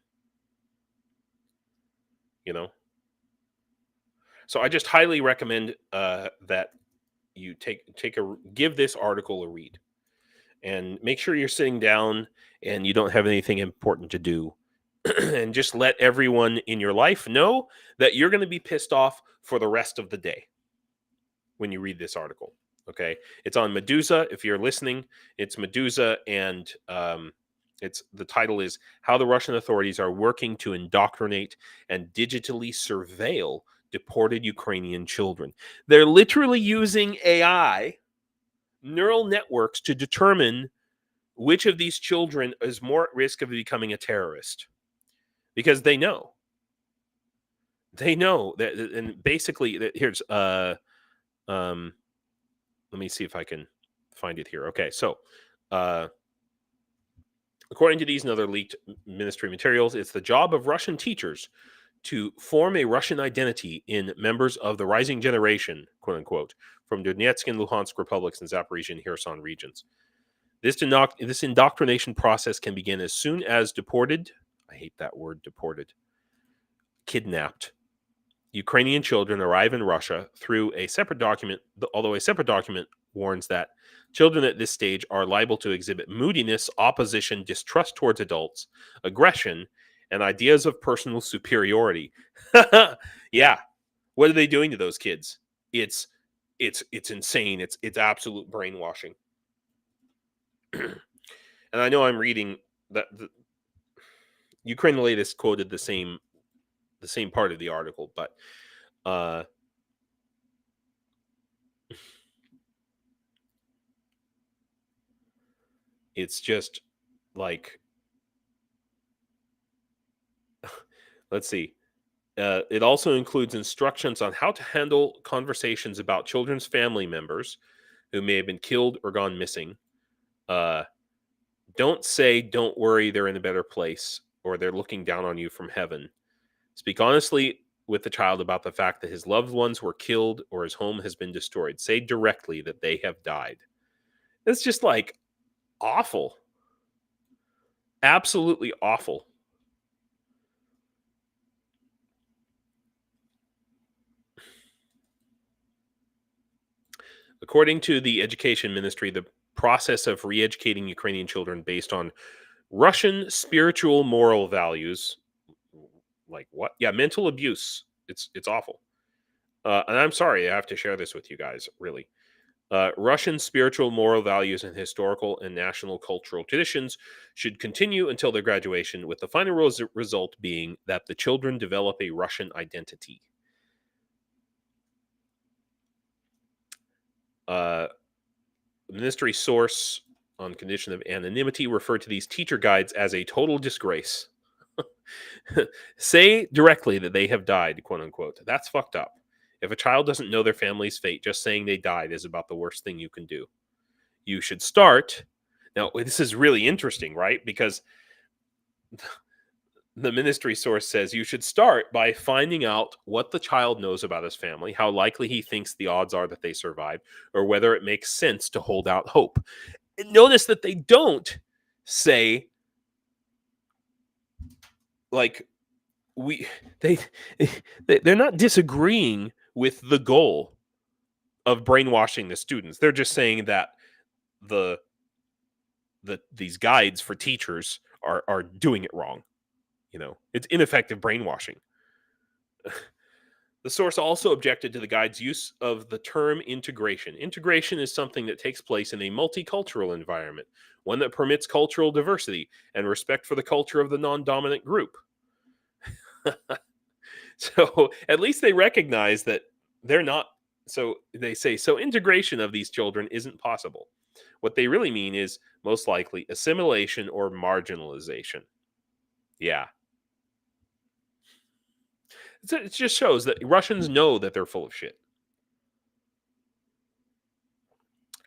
You know. So I just highly recommend that you give this article a read, and make sure you're sitting down and you don't have anything important to do, and just let everyone in your life know that you're going to be pissed off for the rest of the day when you read this article. Okay, it's on Medusa. If you're listening, it's Medusa, and the title is "How the Russian Authorities Are Working to Indoctrinate and Digitally Surveil Deported Ukrainian Children." They're literally using AI, neural networks, to determine which of these children is more at risk of becoming a terrorist, because they know that. And basically, that here's let me see if I can find it here. Okay, so according to these and other leaked ministry materials, it's the job of Russian teachers to form a Russian identity in members of the rising generation, quote unquote, from Donetsk and Luhansk republics and Zaporizhia and Kherson regions. This indoctrination process can begin as soon as deported. I hate that word, deported. Kidnapped Ukrainian children arrive in Russia through a separate document, although a separate document warns that children at this stage are liable to exhibit moodiness, opposition, distrust towards adults, aggression, and ideas of personal superiority. Yeah. What are they doing to those kids? It's insane. It's absolute brainwashing. And I know I'm reading that Ukraine the Latest quoted the same part of the article, but it's just like, let's see. It also includes instructions on how to handle conversations about children's family members who may have been killed or gone missing. Don't say, don't worry, they're in a better place, or they're looking down on you from heaven. Speak honestly with the child about the fact that his loved ones were killed or his home has been destroyed. Say directly that they have died. It's just like awful. Absolutely awful. According to the Education Ministry, the process of re-educating Ukrainian children based on Russian spiritual moral values, like what? Yeah, mental abuse. It's awful. And I'm sorry, I have to share this with you guys, really. Russian spiritual moral values and historical and national cultural traditions should continue until their graduation, with the final result being that the children develop a Russian identity. Ministry source, on condition of anonymity, referred to these teacher guides as a total disgrace. Say directly that they have died, quote unquote. That's fucked up. If a child doesn't know their family's fate, just saying they died is about the worst thing you can do. You should start. Now, this is really interesting, right? Because the ministry source says you should start by finding out what the child knows about his family, how likely he thinks the odds are that they survive, or whether it makes sense to hold out hope. And notice that they don't say, like, they're not disagreeing with the goal of brainwashing the students. They're just saying that these guides for teachers are doing it wrong. You know, it's ineffective brainwashing. The source also objected to the guide's use of the term integration. Integration is something that takes place in a multicultural environment, one that permits cultural diversity and respect for the culture of the non-dominant group. So at least they recognize that they're not. So they say, so integration of these children isn't possible. What they really mean is most likely assimilation or marginalization. Yeah. It just shows that Russians know that they're full of shit.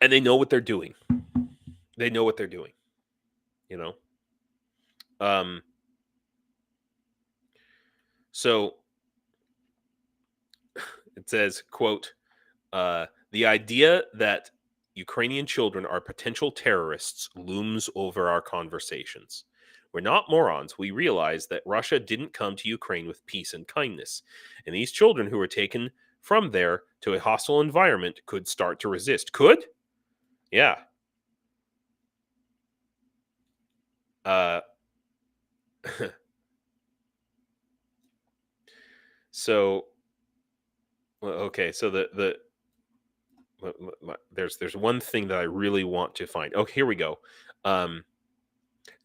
And they know what they're doing. They know what they're doing. You know? So it says, quote, the idea that Ukrainian children are potential terrorists looms over our conversations. We're not morons. We realize that Russia didn't come to Ukraine with peace and kindness. And these children who were taken from there to a hostile environment could start to resist. Could? Yeah. So, okay. So there's one thing that I really want to find. Oh, here we go.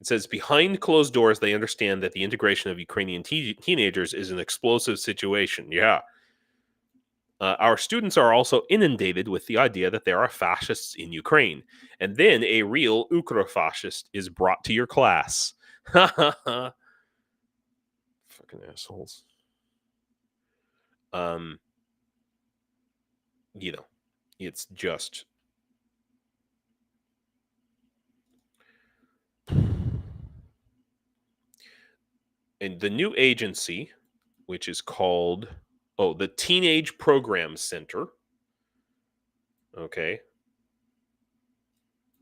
It says, behind closed doors, they understand that the integration of Ukrainian teenagers is an explosive situation. Yeah. Our students are also inundated with the idea that there are fascists in Ukraine. And then a real Ukrofascist is brought to your class. Fucking assholes. You know, it's just... And the new agency, which is called, the Teenage Program Center, okay,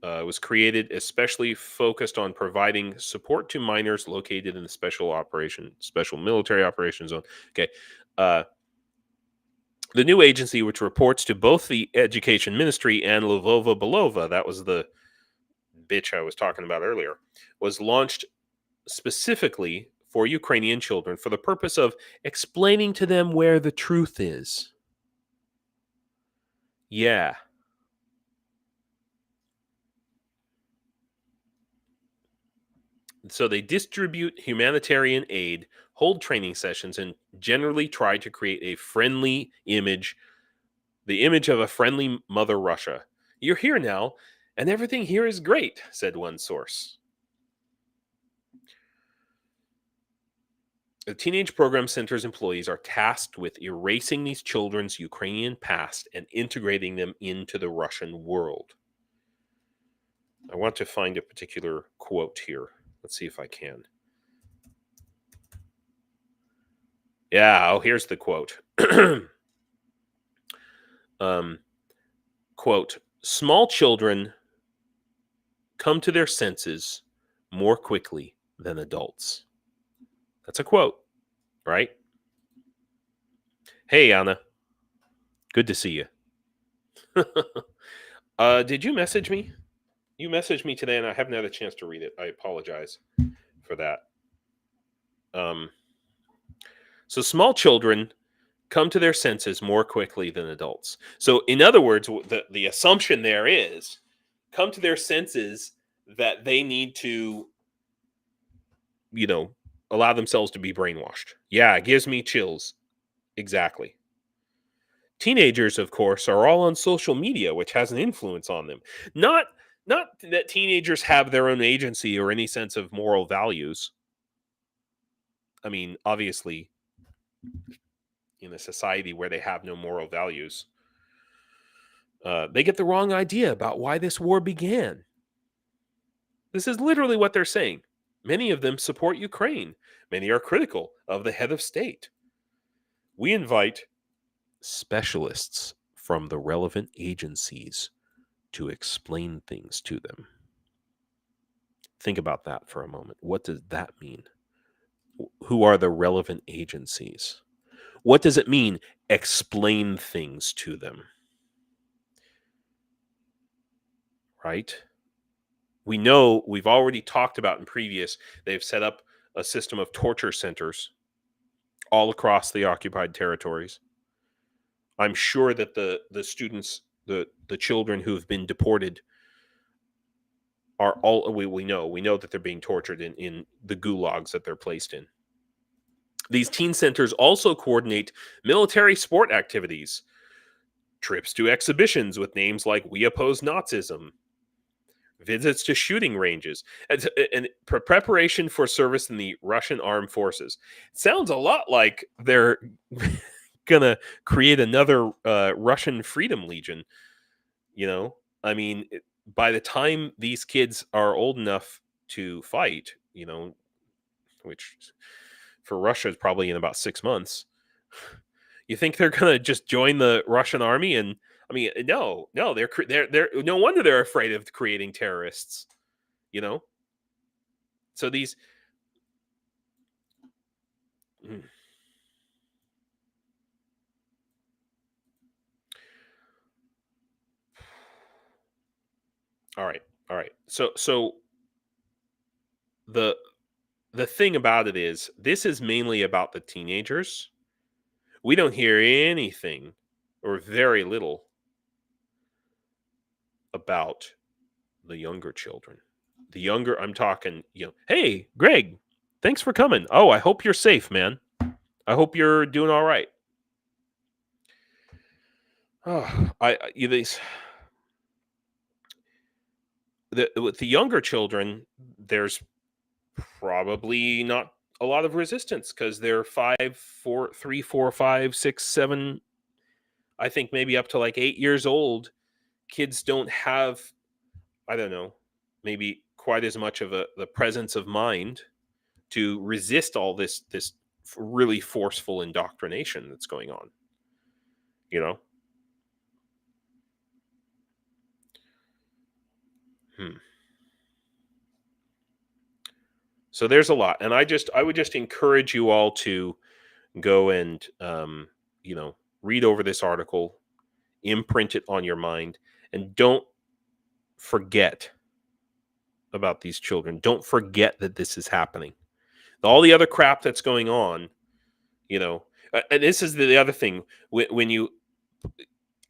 was created especially focused on providing support to minors located in the special military operations zone. Okay, The new agency, which reports to both the Education Ministry and Lvova Belova, that was the bitch I was talking about earlier, was launched specifically for Ukrainian children for the purpose of explaining to them where the truth is. Yeah. So they distribute humanitarian aid, hold training sessions, and generally try to create a friendly image, the image of a friendly Mother Russia. You're here now, and everything here is great, said one source. The Teenage Program Center's employees are tasked with erasing these children's Ukrainian past and integrating them into the Russian world. I want to find a particular quote here. Let's see if I can. Yeah, here's the quote. Quote, small children come to their senses more quickly than adults. That's a quote, right? Hey, Anna. Good to see you. Did you message me? You messaged me today, and I haven't had a chance to read it. I apologize for that. So small children come to their senses more quickly than adults. So in other words, the assumption there is come to their senses that they need to, allow themselves to be brainwashed. Yeah, it gives me chills. Exactly. Teenagers, of course, are all on social media, which has an influence on them. Not that teenagers have their own agency or any sense of moral values. I mean, obviously, in a society where they have no moral values, they get the wrong idea about why this war began. This is literally what they're saying. Many of them support Ukraine. Many are critical of the head of state. We invite specialists from the relevant agencies to explain things to them. Think about that for a moment. What does that mean? Who are the relevant agencies? What does it mean, explain things to them? Right? We know, we've already talked about in previous, they've set up a system of torture centers all across the occupied territories. I'm sure that the students, the children who have been deported are all, we know that they're being tortured in the gulags that they're placed in. These teen centers also coordinate military sport activities, trips to exhibitions with names like We Oppose Nazism, visits to shooting ranges, and preparation for service in the Russian armed forces. It sounds a lot like they're gonna create another Russian Freedom Legion. I mean, by the time these kids are old enough to fight, which for Russia is probably in about 6 months, you think they're gonna just join the Russian army? And I mean, no, they're no wonder they're afraid of creating terrorists. So these. All right. So the thing about it is, this is mainly about the teenagers. We don't hear anything or very little about the younger children. The younger, I'm talking, hey, Greg, thanks for coming. Oh, I hope you're safe, man. I hope you're doing all right. Oh, with the younger children, there's probably not a lot of resistance because they're 5, 4, 3, 4, 5, 6, 7, I think maybe up to like 8 years old. Kids don't have, I don't know, maybe quite as much of the presence of mind to resist all this really forceful indoctrination that's going on. So there's a lot, and I would just encourage you all to go and read over this article, imprint it on your mind, and don't forget about these children. Don't forget that this is happening. All the other crap that's going on, and this is the other thing, when you,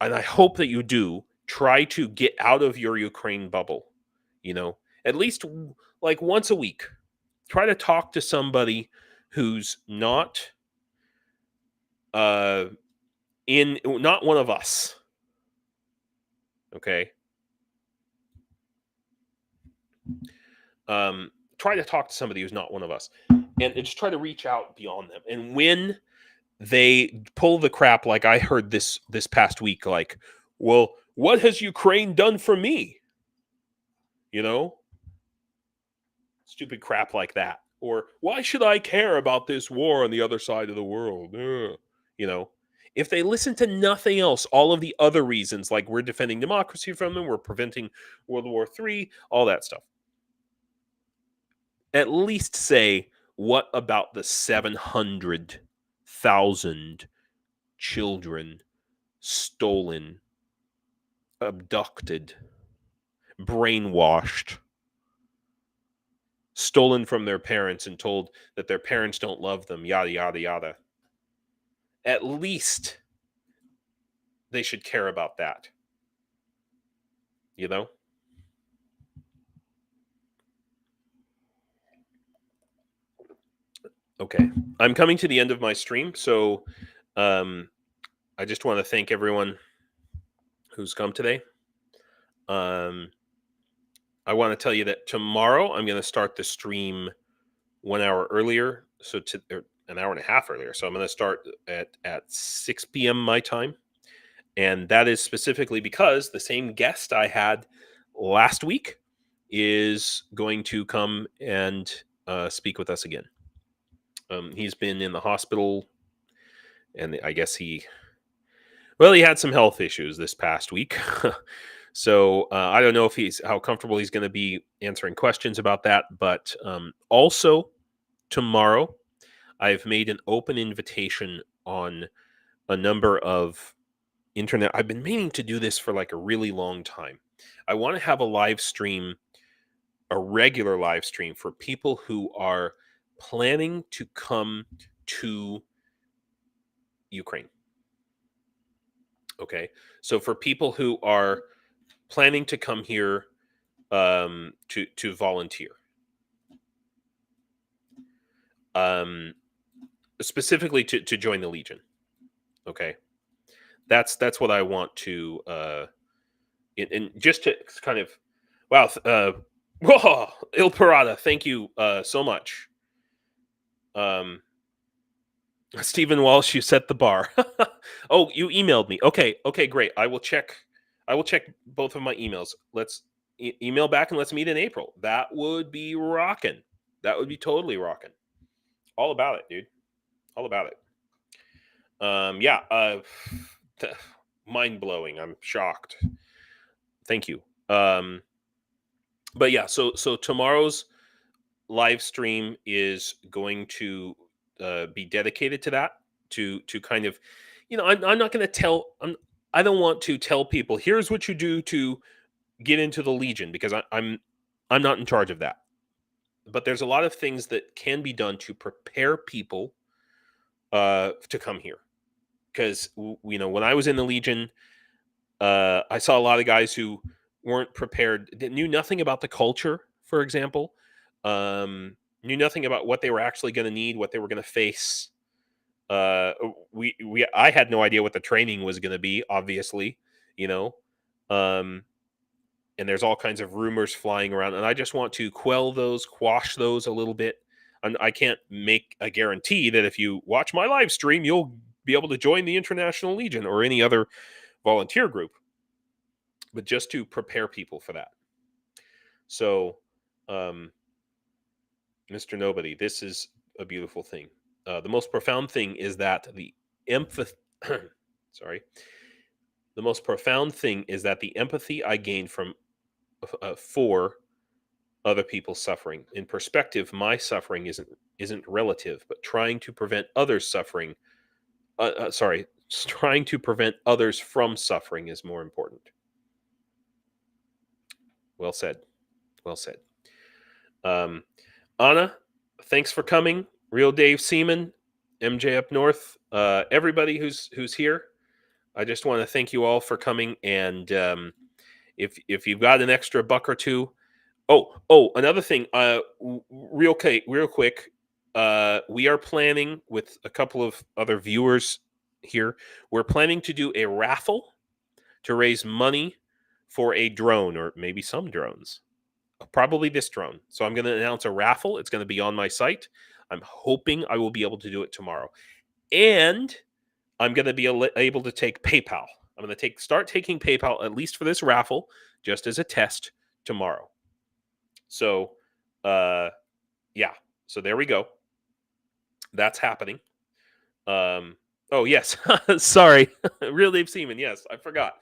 and I hope that you do, try to get out of your Ukraine bubble, at least like once a week. Try to talk to somebody who's not not one of us. Okay. Try to talk to somebody who's not one of us, and just try to reach out beyond them. And when they pull the crap, like I heard this past week, like, well, what has Ukraine done for me? Stupid crap like that. Or why should I care about this war on the other side of the world? If they listen to nothing else, all of the other reasons, like we're defending democracy from them, we're preventing World War III, all that stuff. At least say, what about the 700,000 children stolen, abducted, brainwashed, stolen from their parents and told that their parents don't love them, yada, yada, yada. At least they should care about that. Okay. I'm coming to the end of my stream, so I just want to thank everyone who's come today. I want to tell you that tomorrow I'm going to start the stream 1 hour earlier, or an hour and a half earlier. So I'm going to start at 6 p.m. my time. And that is specifically because the same guest I had last week is going to come and speak with us again. He's been in the hospital, and I guess he had some health issues this past week. So I don't know how comfortable he's going to be answering questions about that. But also tomorrow, I've made an open invitation on a number of internet. I've been meaning to do this for like a really long time. I want to have a regular live stream for people who are planning to come to Ukraine. Okay. So for people who are planning to come here to volunteer, specifically to join the Legion. Okay. That's what I want to and just to kind of, wow, whoa, Il Parada, thank you so much. Stephen Walsh, you set the bar. Oh, you emailed me. Okay, great. I will check both of my emails. Let's email back and let's meet in April. That would be rocking. That would be totally rocking. All about it, dude. All about it. Mind blowing. I'm shocked. Thank you. But yeah, so tomorrow's live stream is going to be dedicated to that, to kind of, I'm not going to tell, I don't want to tell people, here's what you do to get into the Legion, because I'm not in charge of that. But there's a lot of things that can be done to prepare people to come here. Because, when I was in the Legion, I saw a lot of guys who weren't prepared, knew nothing about the culture, for example, knew nothing about what they were actually going to need, what they were going to face. I had no idea what the training was going to be, obviously, and there's all kinds of rumors flying around, and I just want to quash those a little bit. I can't make a guarantee that if you watch my live stream, you'll be able to join the International Legion or any other volunteer group, but just to prepare people for that. So, Mr. Nobody, this is a beautiful thing. The most profound thing is that the empathy I gained from for other people's suffering. In perspective, my suffering isn't relative, but trying to prevent others' suffering. trying to prevent others from suffering is more important. Well said. Well said. Anna, thanks for coming. Real Dave Seaman, MJ up north, everybody who's here. I just want to thank you all for coming. And if you've got an extra buck or two, another thing, real quick, we are planning with a couple of other viewers here. We're planning to do a raffle to raise money for a drone, or maybe some drones. Probably this drone. So I'm going to announce a raffle. It's going to be on my site. I'm hoping I will be able to do it tomorrow. And I'm going to be able to take PayPal. I'm going to start taking PayPal, at least for this raffle, just as a test tomorrow. So, yeah. So there we go. That's happening. Oh, yes. Sorry. Real Dave Seaman. Yes, I forgot.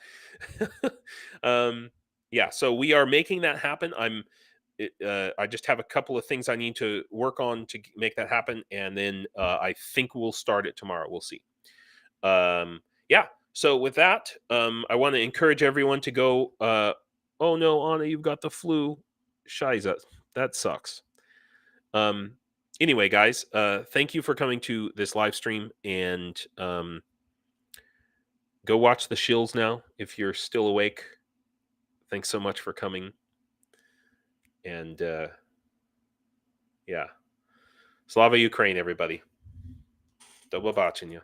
Yeah, so we are making that happen. I just have a couple of things I need to work on to make that happen, and then I think we'll start it tomorrow. We'll see. Yeah, so with that, I want to encourage everyone to go. Oh no, Anna, you've got the flu. Shiza, that sucks. Anyway, guys, thank you for coming to this live stream, and go watch the Shills now if you're still awake. Thanks so much for coming. And yeah. Slava Ukraine, everybody. Do побачення.